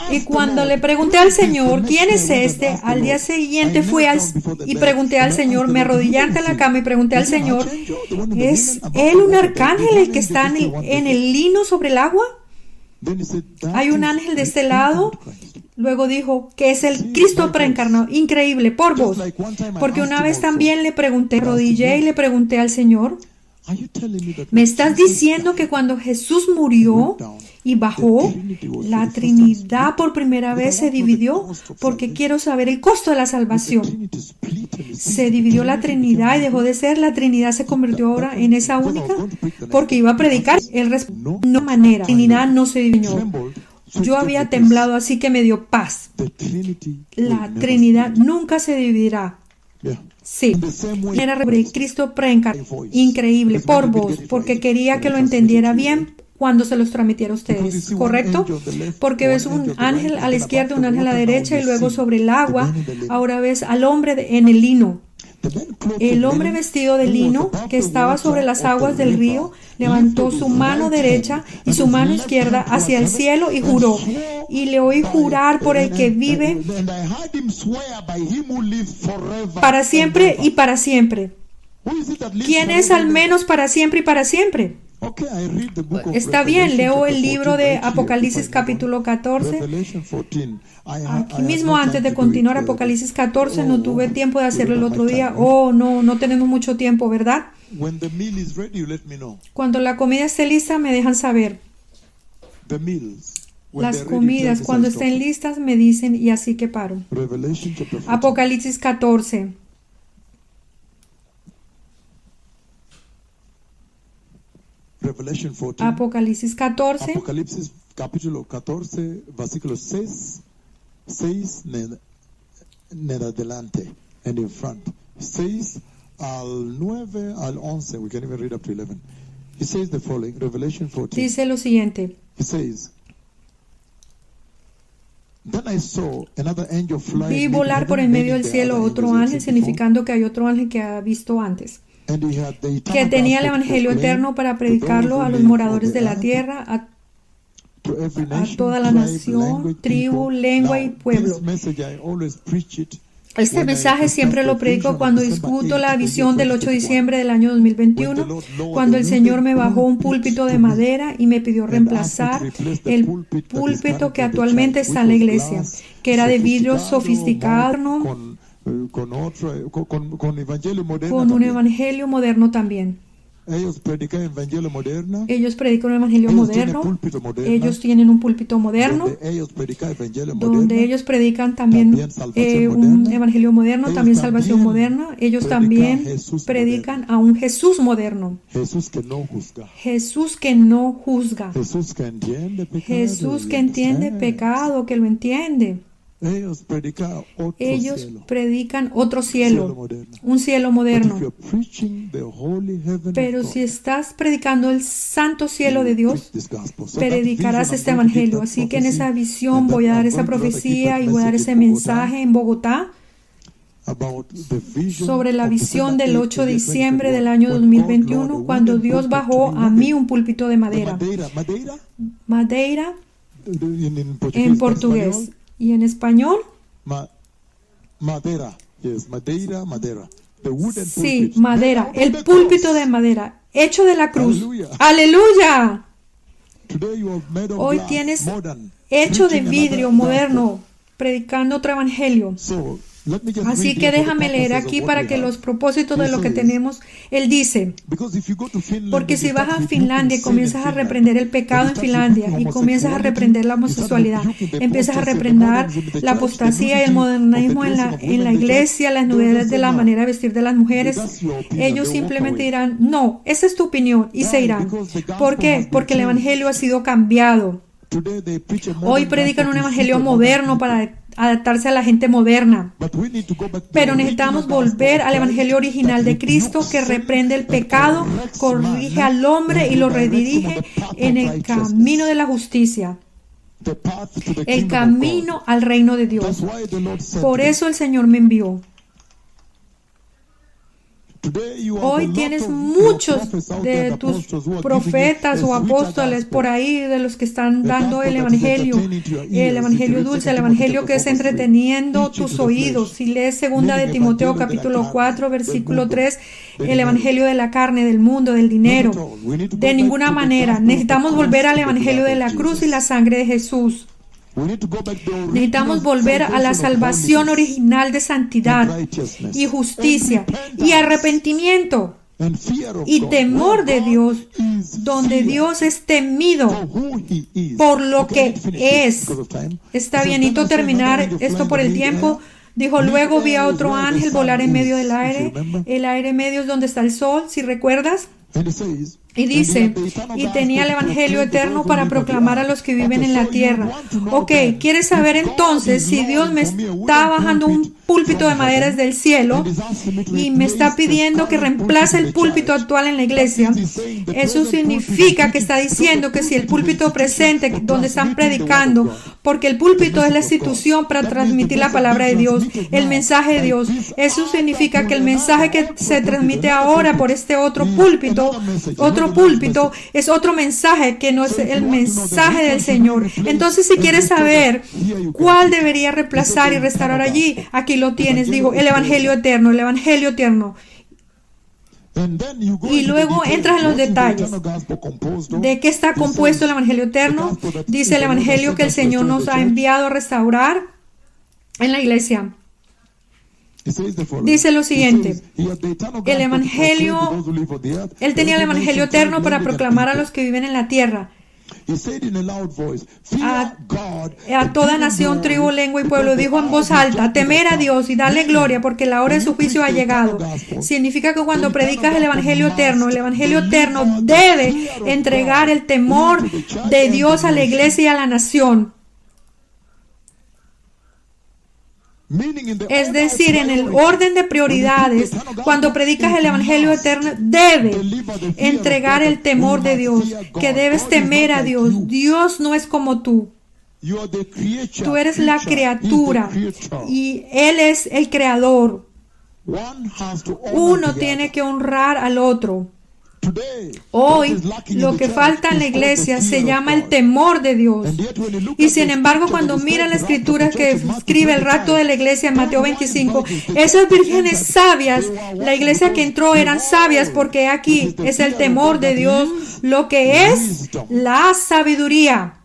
Y cuando le pregunté al Señor, ¿quién es este? Al día siguiente fui y pregunté al Señor, me arrodillé ante la cama y pregunté al Señor, ¿es él un arcángel el que está en el lino sobre el agua? Hay un ángel de este lado. Luego dijo que es el Cristo preencarnado. Increíble, por vos. Porque una vez también le pregunté, arrodillé y le pregunté al Señor, ¿me estás diciendo que cuando Jesús murió y bajó, la Trinidad por primera vez se dividió? Porque quiero saber el costo de la salvación. Se dividió la Trinidad y dejó de ser. La Trinidad se convirtió ahora en esa única, porque iba a predicar. No manera. La Trinidad no se dividió. Yo había temblado, así que me dio paz. La Trinidad nunca se dividirá. Sí, era Cristo preencarnado. Increíble, por vos, porque quería que lo entendiera bien cuando se los transmitiera a ustedes, ¿correcto? Porque ves un ángel a la izquierda, un ángel a la derecha y luego sobre el agua, ahora ves al hombre en el lino. El hombre vestido de lino que estaba sobre las aguas del río levantó su mano derecha y su mano izquierda hacia el cielo y juró. Y le oí jurar por el que vive para siempre y para siempre. ¿Quién es al menos para siempre y para siempre? Está bien, leo el libro de Apocalipsis capítulo 14. Aquí mismo, antes de continuar Apocalipsis 14, no tuve tiempo de hacerlo el otro día. No tenemos mucho tiempo, ¿verdad? Cuando la comida esté lista, me dejan saber. Las comidas, cuando estén listas, me dicen, y así que paro. Apocalipsis 14. Apocalipsis 14. Apocalipsis capítulo 14, versículo 6 en adelante, and in front. 6 al 9 al 11, we can even read up to 11. He says the following, Revelation 14. Dice lo siguiente. He says, Then I saw another angel fly. Vi volar por el medio del cielo otro ángel, significando que hay otro ángel que ha visto antes, que tenía el evangelio eterno para predicarlo a los moradores de la tierra, a toda la nación, tribu, lengua y pueblo. Este mensaje siempre lo predico cuando discuto la visión del 8 de diciembre del año 2021, cuando el Señor me bajó un púlpito de madera y me pidió reemplazar el púlpito que actualmente está en la iglesia, que era de vidrio sofisticado, con un evangelio moderno también. Ellos predican un evangelio moderno. Ellos tienen un púlpito moderno donde ellos predican también un evangelio moderno, también salvación moderna. Ellos también predican a un Jesús moderno. Jesús que no juzga. Jesús que entiende pecado, que lo entiende. Ellos predican otro Ellos cielo. predican otro cielo, moderno. un cielo But if moderno. you're preaching the holy heaven Pero of God, si estás predicando el santo cielo de you Dios, preach this gospel. So that predicarás vision, este I'm going to give evangelio. that Así que en prophecy, esa visión and voy a that dar I'm esa going to give profecía that y voy a dar message ese in Bogotá mensaje en Bogotá about the vision sobre la of visión December del 8th, 8 de year diciembre del 2021, año when God lowered 2021, a cuando wooden Dios pulpit to bajó be a mí wooden. un púlpito de The madera, Madeira, Madeira in en Portuguese, portugués y en español. Madera, yes, Madera. The wooden Sí, pulpit. madera, Made out el of the púlpito cross. de madera, hecho de la cruz. Aleluya. ¡Aleluya! Today you are made of Hoy glass, tienes modern, hecho de preaching vidrio another moderno, predicando otro evangelio. gospel. So, let me just Así read que here for the déjame leer purposes of aquí what para we que have. los propósitos de He lo que says, tenemos, él dice, because if you go to Finland porque and si you vas start a rebuking Finlandia y sin in comienzas a Finland, reprender el pecado and en you start Finlandia rebuking y comienzas a homosexuality, reprender la you start homosexualidad, rebuking the empiezas a apostasy, the reprender modernism in the la church, the apostasía y el nudity of the modernismo en dressing la, of women en la in the church, iglesia, las they'll nudidades just de say la no. manera de vestir de las mujeres. That's your opinion. Ellos They'll walk simplemente away. dirán, no, esa es tu opinión y se Why? irán. Because the gospel ¿Por has qué? been Porque el changed. evangelio ha sido cambiado. Today they preach a Hoy modern predican gospel un to evangelio suit a modern moderno people. para adaptarse a la gente moderna. But we need to go back to Pero the necesitamos original gospel volver of al evangelio Christ original de that Cristo rebukes que sin reprende el and pecado, corrects corrige man al hombre and y lo redirects him on redirige the path en of el righteousness, camino de la justicia, the path to the el kingdom of God. camino al reino de That's Dios. why the Lord said Por this. eso el Señor me envió. Today you have Hoy a lot tienes of muchos prophets out there, de the tus apostles who are profetas giving you o a sweeter apóstoles gospel. por ahí, de los que están The dando gospel el that is evangelio, entertaining to your el ears. evangelio If you read dulce, el 2 evangelio Timothy que es chapter 4, entreteniendo preaching tus to the oídos. flesh, Si lees segunda de meaning Timoteo evangelio de la capítulo carne, 4 del versículo mundo, 3, del el dinero. evangelio de la carne, del mundo, del Not at dinero. all. We need to go De back ninguna to the manera. gospel of the Necesitamos cross volver al and the evangelio blood de of la cruz y la Jesus. sangre de Jesús. We need to go back to the original Necesitamos volver a la salvación salvation of original de holiness santidad and righteousness y justicia and repentance y arrepentimiento and fear of y God, temor where de God Dios, is donde feared Dios es for temido who He is. por lo Okay, I que need to finish this es. because of time. Está It says, bien, then necesito I saw another terminar angel esto flying por in el the tiempo. mid-air. Dijo, luego vi a Mid-air is otro where the ángel sun volar en medio is, del if you aire. remember. El aire medio es donde está el sol, si recuerdas. And it says, Y and he dice, had the eternal y gospel tenía el to evangelio proclaim to eterno those who para live on the proclamar a earth. los que viven Okay, en la so you tierra. want to know Ok, then, ¿quieres saber if God entonces is si Dios me lowering for me a está wooden bajando un pulpit púlpito from de madera heaven desde el cielo and is asking me to y me está replace the pidiendo que current reemplace pulpit in el the púlpito church? actual en la That iglesia? means he's saying the Eso present pulpit significa is que está preaching, diciendo because que si el the pulpit is púlpito the institution presente for donde están transmitting the word of predicando, God. porque el púlpito The es la message of God. institución para That means the transmitir la message palabra de being Dios, transmitted el now mensaje de by Dios. this Eso other significa que el pulpit, mensaje que another se pulpit, transmite another ahora pulpit por este otro is púlpito, another message, otro not the Lord's púlpito, message. es otro mensaje que no es So if el you want to know the mensaje which del one should Señor. be replaced Entonces, si and quieres restored, saber here you can cuál see. debería This is reemplazar the y restaurar eternal allí, gospel. aquí lo tienes, dijo, el Evangelio Evangelio eterno. eterno, el Evangelio eterno. And then you go Y into the luego details. entras en los What is the detalles. eternal gospel composed of? ¿De qué está It compuesto el says, Evangelio the eterno? gospel that Dice el the Lord has Evangelio sent que el us to Señor restore nos the ha church. enviado a restaurar en la iglesia. It says the following. Dice lo It siguiente, says, he had the eternal el gospel to proclaim to Evangelio, those who live on the earth, él tenía el every Evangelio nation, tribe, eterno para language, and proclamar a people. los que viven en la tierra, He said in a loud voice, fear a, God, a and toda give him nación, glory, tribu, lengua y because pueblo. the Dijo en hour voz of his alta, judgment temer has a Dios y darle come. gloria, porque la hora de When su you preach juicio ha the llegado. eternal gospel, Significa que the cuando predicas el eternal Evangelio gospel eterno, el must Evangelio eterno deliver the debe fear of entregar God el temor into the church de and Dios the a la nation. iglesia y a la nación. Meaning in the Es order of decir, en el priority, orden de prioridades, cuando predicas el Evangelio eterno, debe entregar el temor de Dios, que debes temer a Dios. Dios no es como tú. you are the creature, Tú eres la criatura He's the creator. y Él es el creador. One has to honor Uno the tiene other. que honrar al otro. Today, Hoy, what is lacking in lo the que church falta en is la called iglesia the se fear of llama el God. temor de Dios. And yet when you look Y at sin the embargo, scripture cuando that mira la describes the escritura rapture que of the church in Matthew escribe el rapto de la 25, iglesia en Mateo those wise 25, virgins, the esas church that vírgenes entered, sabias, they were la iglesia que because entró eran behold, sabias porque it aquí is the es el fear of temor God de that Dios, is lo que es wisdom. la sabiduría.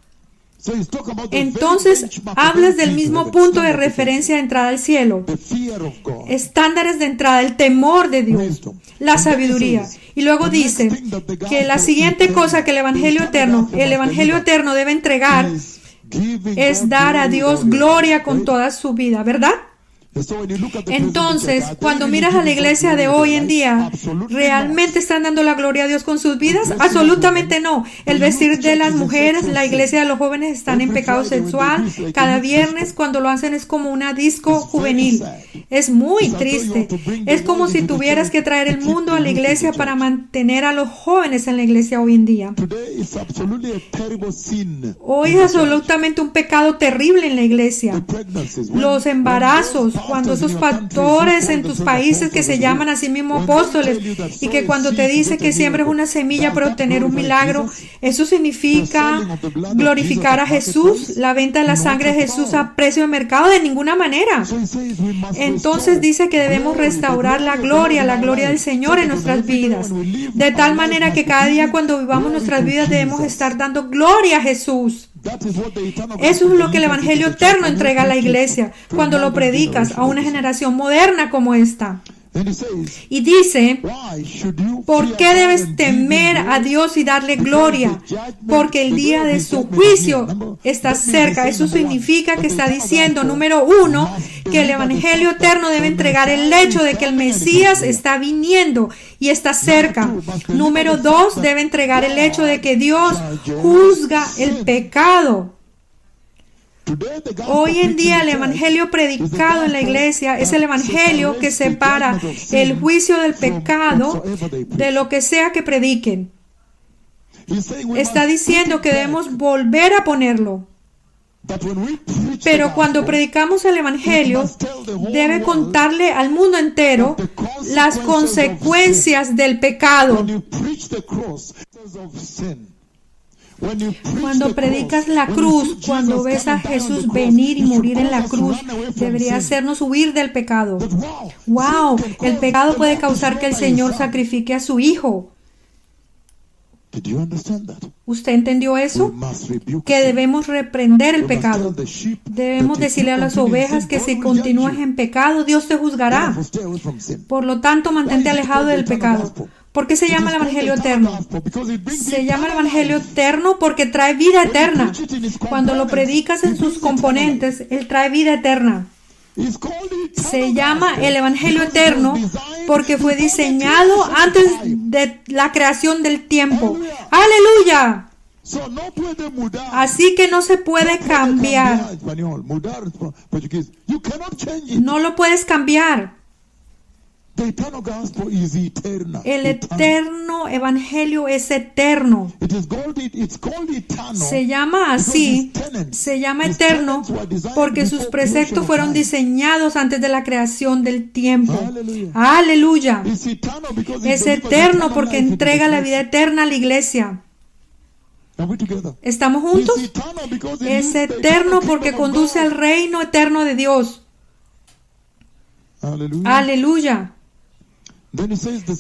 So he's talking about the very Entonces, benchmark of hablas del entry into mismo heaven, punto de standard of referencia de entrada al cielo. entry, the fear of God. Estándares de entrada, el temor de Dios, Wisdom. la And then he sabiduría. says, Y luego the next dice thing that the que la gospel siguiente eterno, cosa que el Evangelio the eterno, gospel el must Evangelio deliver eterno debe entregar is giving es God dar a glory Dios with all your gloria life, con right? toda su vida, ¿verdad? Entonces, cuando miras a la iglesia de hoy en día, ¿realmente están dando la gloria a Dios con sus vidas? Absolutamente no. El vestir de las mujeres, la iglesia de los jóvenes están en pecado sexual. Cada viernes cuando lo hacen es como una disco juvenil. Es muy triste. Es como si tuvieras que traer el mundo a la iglesia para mantener a los jóvenes en la iglesia hoy en día. Hoy es absolutamente un pecado terrible en la iglesia. Los embarazos, cuando esos pastores en tus países que se llaman a sí mismos apóstoles y que cuando te dice que siembres una semilla para obtener un milagro, eso significa glorificar a Jesús, la venta de la sangre de Jesús a precio de mercado, de ninguna manera. Entonces dice que debemos restaurar la gloria del Señor en nuestras vidas, de tal manera que cada día cuando vivamos nuestras vidas debemos estar dando gloria a Jesús. Eso es lo que el Evangelio eterno entrega a la iglesia cuando lo predicas a una generación moderna como esta. Y dice, ¿por qué debes temer a Dios y darle gloria? Porque el día de su juicio está cerca. Eso significa que está diciendo, número uno, que el Evangelio eterno debe entregar el hecho de que el Mesías está viniendo y está cerca. Número dos, debe entregar el hecho de que Dios juzga el pecado. Hoy en día el evangelio predicado en la iglesia es el evangelio que separa el juicio del pecado de lo que sea que prediquen. Está diciendo que debemos volver a ponerlo. Pero cuando predicamos el evangelio, debe contarle al mundo entero las consecuencias del pecado. Cuando predicas la cruz, cuando ves a Jesús venir y morir en la cruz, debería hacernos huir del pecado. ¡Wow! El pecado puede causar que el Señor sacrifique a su Hijo. ¿Usted entendió eso? Que debemos reprender el pecado. Debemos decirle a las ovejas que si continúas en pecado, Dios te juzgará. Por lo tanto, mantente alejado del pecado. ¿Por qué se llama el Evangelio eterno? Se llama el Evangelio eterno porque trae vida eterna. Cuando lo predicas en sus componentes, Él trae vida eterna. Se llama el Evangelio eterno porque fue diseñado antes de la creación del tiempo. ¡Aleluya! Así que no se puede cambiar. No lo puedes cambiar. El eterno evangelio es eterno. Se llama así, se llama eterno porque sus preceptos fueron diseñados antes de la creación del tiempo. Aleluya. Es eterno porque entrega la vida eterna a la iglesia. ¿Estamos juntos? Es eterno porque conduce al reino eterno de Dios. Aleluya.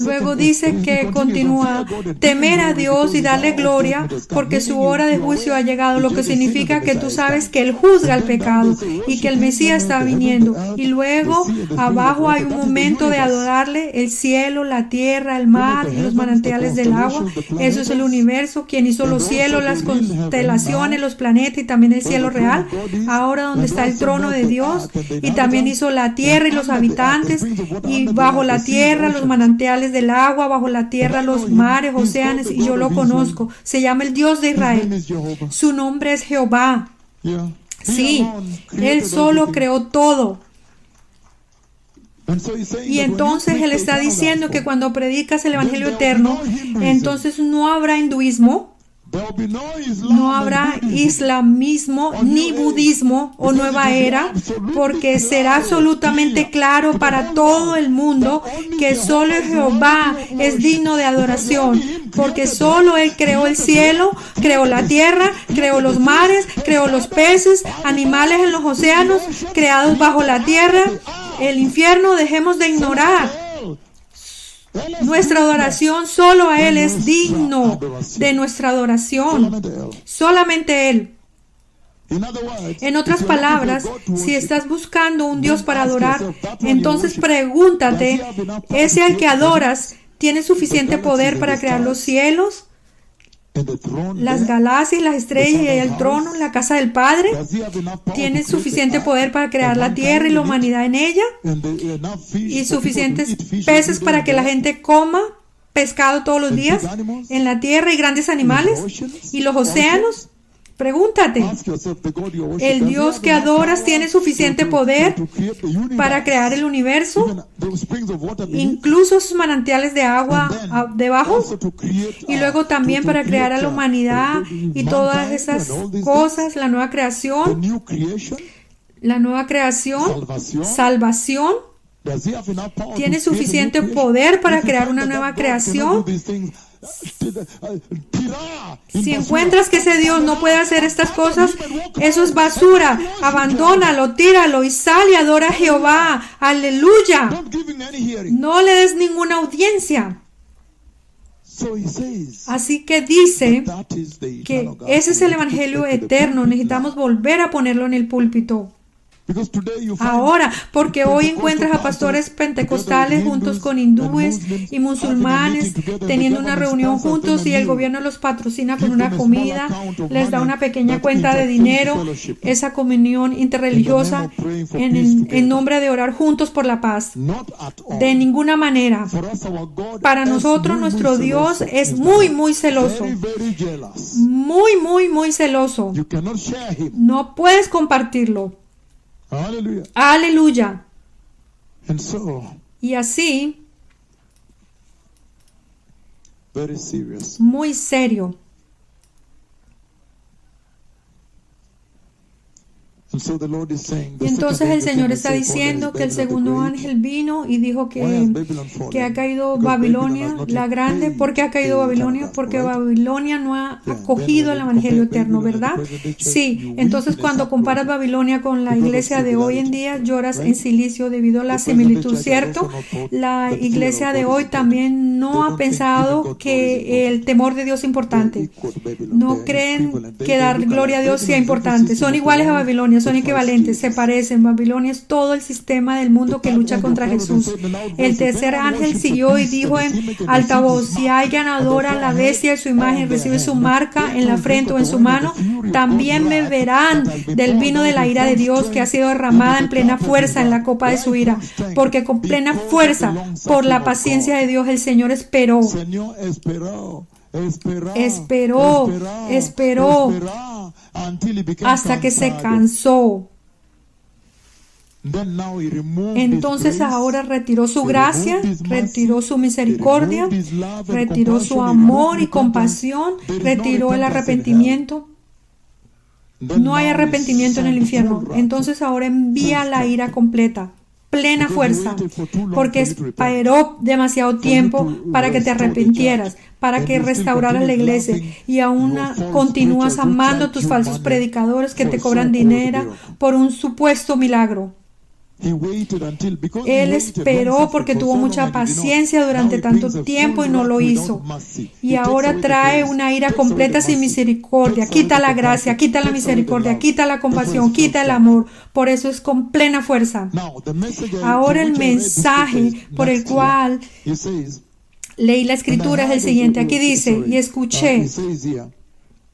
Luego dice que continúa, temer a Dios y darle gloria porque su hora de juicio ha llegado, lo que significa que tú sabes que Él juzga el pecado y que el Mesías está viniendo. Y luego abajo hay un momento de adorarle, el cielo, la tierra, el mar y los manantiales del agua. Eso es el universo, quien hizo los cielos, las constelaciones, los planetas y también el cielo real. Ahora donde está el trono de Dios, y también hizo la tierra y los habitantes, y bajo la tierra los manantiales del agua, bajo la tierra los mares, océanos, y yo lo conozco. Se llama el Dios de Israel. Su nombre es Jehová. Sí, Él solo creó todo. Y entonces Él está diciendo que cuando predicas el Evangelio eterno, entonces no habrá hinduismo, no habrá islamismo, ni budismo o nueva era, porque será absolutamente claro para todo el mundo que solo Jehová es digno de adoración, porque solo Él creó el cielo, creó la tierra, creó los mares, creó los peces, animales en los océanos, creados bajo la tierra. El infierno dejemos de ignorar. Nuestra adoración, solo a Él es digno de nuestra adoración. Solamente Él. En otras palabras, si estás buscando un Dios para adorar, entonces pregúntate, ¿ese al que adoras tiene suficiente poder para crear los cielos, las galaxias, las estrellas y el trono, la casa del Padre. Tiene suficiente poder para crear la tierra y la humanidad en ella, y suficientes peces para que la gente coma pescado todos los días en la tierra, y grandes animales y los océanos. Pregúntate, ¿el Dios que adoras tiene suficiente poder para crear el universo, incluso sus manantiales de agua debajo, y luego también para crear a la humanidad y todas esas cosas, la nueva creación, salvación? ¿Tiene suficiente poder para crear una nueva creación? Si encuentras que ese Dios no puede hacer estas cosas, eso es basura. Abandónalo, tíralo y sal y adora a Jehová. Aleluya. No le des ninguna audiencia. Así que dice que ese es el evangelio eterno. Necesitamos volver a ponerlo en el púlpito. Ahora, porque hoy encuentras a pastores pentecostales juntos con hindúes y musulmanes teniendo una reunión juntos, y el gobierno los patrocina con una comida, les da una pequeña cuenta de dinero, esa comunión interreligiosa en nombre de orar juntos por la paz. De ninguna manera. Para nosotros nuestro Dios es muy, muy celoso. Muy, muy, muy celoso. No puedes compartirlo. Aleluya. Y así, muy serio. Y entonces el Señor está diciendo que el segundo ángel vino y dijo que ha caído Babilonia la grande. ¿Por qué ha caído Babilonia? Porque Babilonia no ha acogido el evangelio eterno, ¿verdad? Sí. Entonces cuando comparas Babilonia con la iglesia de hoy en día, lloras en silicio debido a la similitud, ¿cierto? La iglesia de hoy también no ha pensado que el temor de Dios es importante. No creen que dar gloria a Dios sea importante. Son iguales a Babilonia, son equivalentes, se parecen. Babilonia es todo el sistema del mundo que lucha contra Jesús. El tercer ángel siguió y dijo en alta voz: si alguien adora a la bestia y su imagen, recibe su marca en la frente o en su mano, también beberán del vino de la ira de Dios, que ha sido derramada en plena fuerza en la copa de su ira. Porque con plena fuerza, por la paciencia de Dios, el Señor esperó hasta que se cansó. Entonces ahora retiró su gracia, retiró su misericordia, retiró su amor y compasión, retiró el arrepentimiento. No hay arrepentimiento en el infierno. Entonces ahora envía la ira completa, plena fuerza, porque esperó demasiado tiempo para que te arrepintieras, para que restauraras la iglesia, y aún continúas amando a tus falsos predicadores que te cobran dinero por un supuesto milagro. Él esperó porque tuvo mucha paciencia durante tanto tiempo y no lo hizo. Y ahora trae una ira completa sin misericordia. Quita la gracia, quita la misericordia, quita la compasión, quita el amor. Por eso es con plena fuerza. Ahora el mensaje por el cual leí la escritura es el siguiente. Aquí dice: y escuché.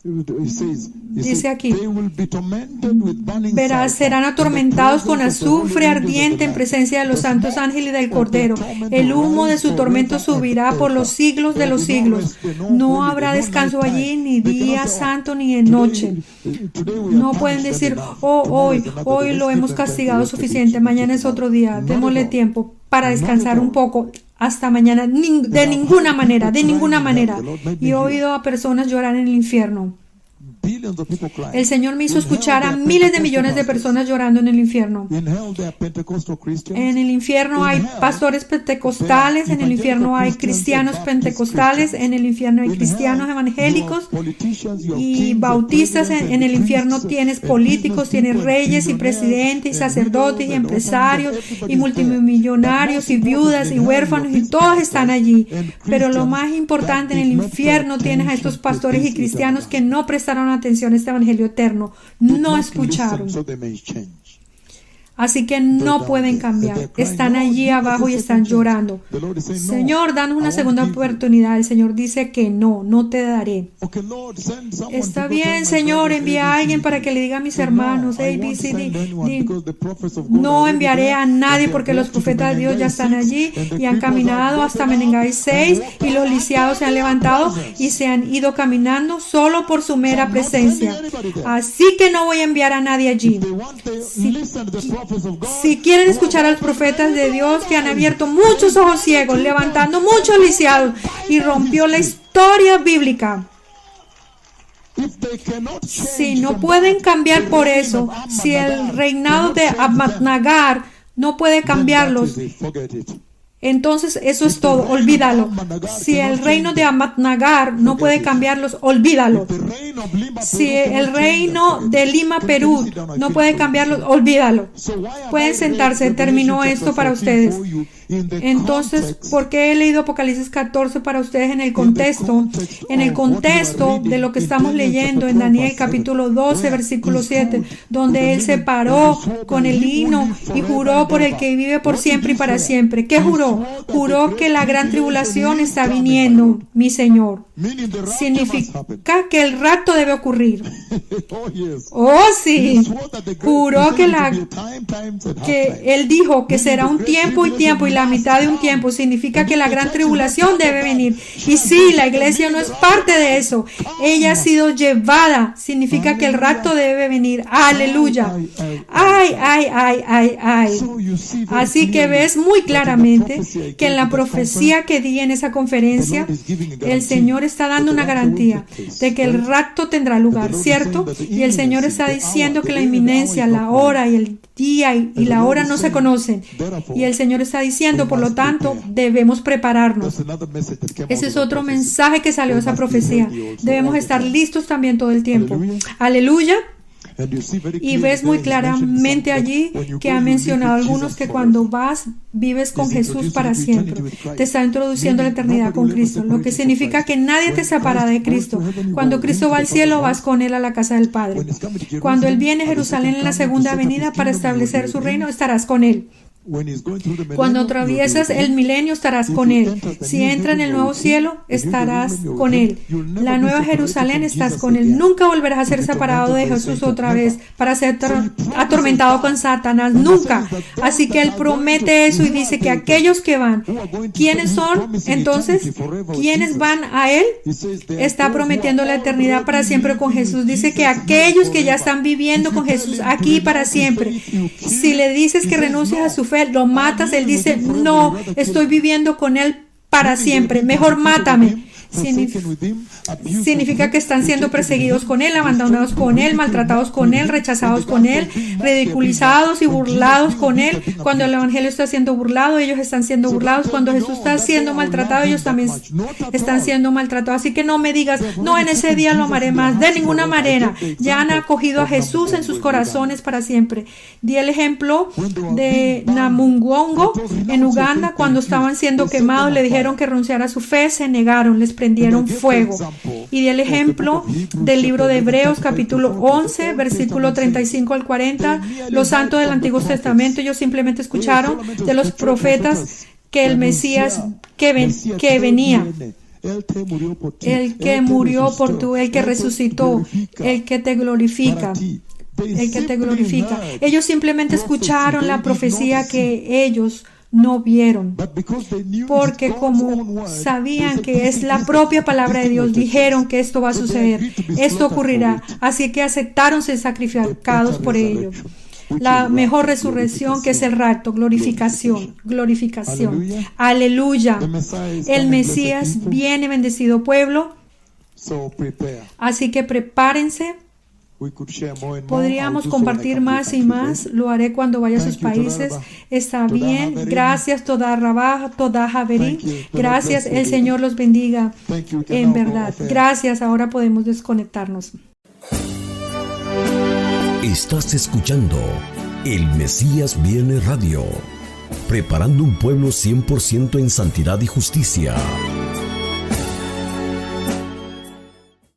Dice aquí: verás, serán atormentados con azufre ardiente en presencia de los santos ángeles y del Cordero. El humo de su tormento subirá por los siglos de los siglos. No habrá descanso allí, ni día santo ni de noche. No pueden decir: oh, hoy lo hemos castigado suficiente, mañana es otro día, démosle tiempo para descansar un poco. Hasta mañana, de ninguna manera, de ninguna manera. Y he oído a personas llorar en el infierno. El Señor me hizo escuchar a miles de millones de personas llorando en el infierno. En el infierno hay pastores pentecostales, en el infierno hay cristianos pentecostales, en el infierno hay cristianos evangélicos y bautistas. En el infierno tienes políticos, tienes reyes y presidentes y sacerdotes y empresarios y multimillonarios y viudas y huérfanos, y todos están allí. Pero lo más importante, en el infierno tienes a estos pastores y cristianos que no prestaron atención a este evangelio eterno, no escucharon. Así que no pueden cambiar. Están allí abajo y están llorando. Señor, danos una segunda oportunidad. El Señor dice que no te daré. Está bien, Señor, envía a alguien para que le diga a mis hermanos, A, B, C, D. No enviaré a nadie porque los profetas de Dios ya están allí y han caminado hasta Menengai 6 y los lisiados se han levantado y se han ido caminando solo por su mera presencia. Así que no voy a enviar a nadie allí. Si quieren escuchar a los profetas de Dios que han abierto muchos ojos ciegos, levantando muchos lisiados y rompió la historia bíblica. Si no pueden cambiar por eso, si el reinado de Ahmad-Nagar no puede cambiarlos, entonces eso es todo, olvídalo. Si el reino de Ahmad-Nagar no puede cambiarlos, olvídalo. Si el reino de Lima, Perú no puede cambiarlos, olvídalo. Pueden sentarse, terminó esto para ustedes. Entonces, ¿por qué he leído Apocalipsis 14 para ustedes en el contexto? En el contexto de lo que estamos leyendo en Daniel capítulo 12, versículo 7, donde él se paró con el himno y juró por el que vive por siempre y para siempre. ¿Qué juró? Juró que la gran tribulación está viniendo, mi Señor. Significa que el rapto debe ocurrir. Oh, sí. Juró que él dijo que será un tiempo y tiempo, y la mitad de un tiempo. Significa que la gran tribulación debe venir. Y sí, la iglesia no es parte de eso. Ella ha sido llevada. Significa que el rapto debe venir. Aleluya. Ay, ay, ay, ay, ay. Así que ves muy claramente que en la profecía que di en esa conferencia, el Señor está dando una garantía de que el rapto tendrá lugar, ¿cierto? Y el Señor está diciendo que la inminencia, la hora y el día y la hora no se conocen. Y el Señor está diciendo, por lo tanto, debemos prepararnos. Ese es otro mensaje que salió de esa profecía. Debemos estar listos también todo el tiempo. Aleluya. Y ves muy claramente allí que ha mencionado algunos que cuando vas, vives con Jesús para siempre. Te está introduciendo a la eternidad con Cristo, lo que significa que nadie te separa de Cristo. Cuando Cristo va al cielo, vas con Él a la casa del Padre. Cuando Él viene a Jerusalén en la segunda venida para establecer su reino, estarás con Él. Cuando atraviesas el milenio, estarás con Él. Si entra en el nuevo cielo, estarás con Él. La nueva Jerusalén, estás con Él. Nunca volverás a ser separado de Jesús otra vez para ser atormentado con Satanás. Nunca. Así que Él promete eso y dice que aquellos que van, ¿quiénes son? Entonces, ¿quiénes van a Él? Está prometiendo la eternidad para siempre con Jesús. Dice que aquellos que ya están viviendo con Jesús aquí para siempre. Si le dices que renuncies a su fe, lo matas, él dice, no, estoy viviendo con él para siempre, mejor mátame. Significa que están siendo perseguidos con él, abandonados con él, maltratados con él, rechazados con él, ridiculizados y burlados con él. Cuando el evangelio está siendo burlado, ellos están siendo burlados. Cuando Jesús está siendo maltratado, ellos también están siendo maltratados. Así que no me digas, no, en ese día lo amaré más. De ninguna manera. Ya han acogido a Jesús en sus corazones para siempre. Di el ejemplo de Namungongo en Uganda. Cuando estaban siendo quemados, le dijeron que renunciara a su fe, se negaron, les prendieron fuego. Y di el ejemplo del libro de Hebreos capítulo 11 versículo 35 al 40. Los santos del Antiguo Testamento, ellos simplemente escucharon de los profetas que el Mesías que venía, el que murió por tú, el que resucitó, el que te glorifica. El que te glorifica. Ellos simplemente escucharon la profecía que ellos no vieron, porque como sabían que es la propia palabra de Dios, dijeron que esto va a suceder, esto ocurrirá, así que aceptaron ser sacrificados por ello. La mejor resurrección, que es el rapto, glorificación. Aleluya. El Mesías viene, bendecido pueblo. Así que prepárense. Podríamos compartir más y más. Lo haré cuando vaya a sus países. Está bien. Gracias, Toda Rabá, Toda Javerí. Gracias. El Señor los bendiga. En verdad. Gracias. Ahora podemos desconectarnos. Estás escuchando El Mesías Viene Radio, preparando un pueblo 100% en santidad y justicia.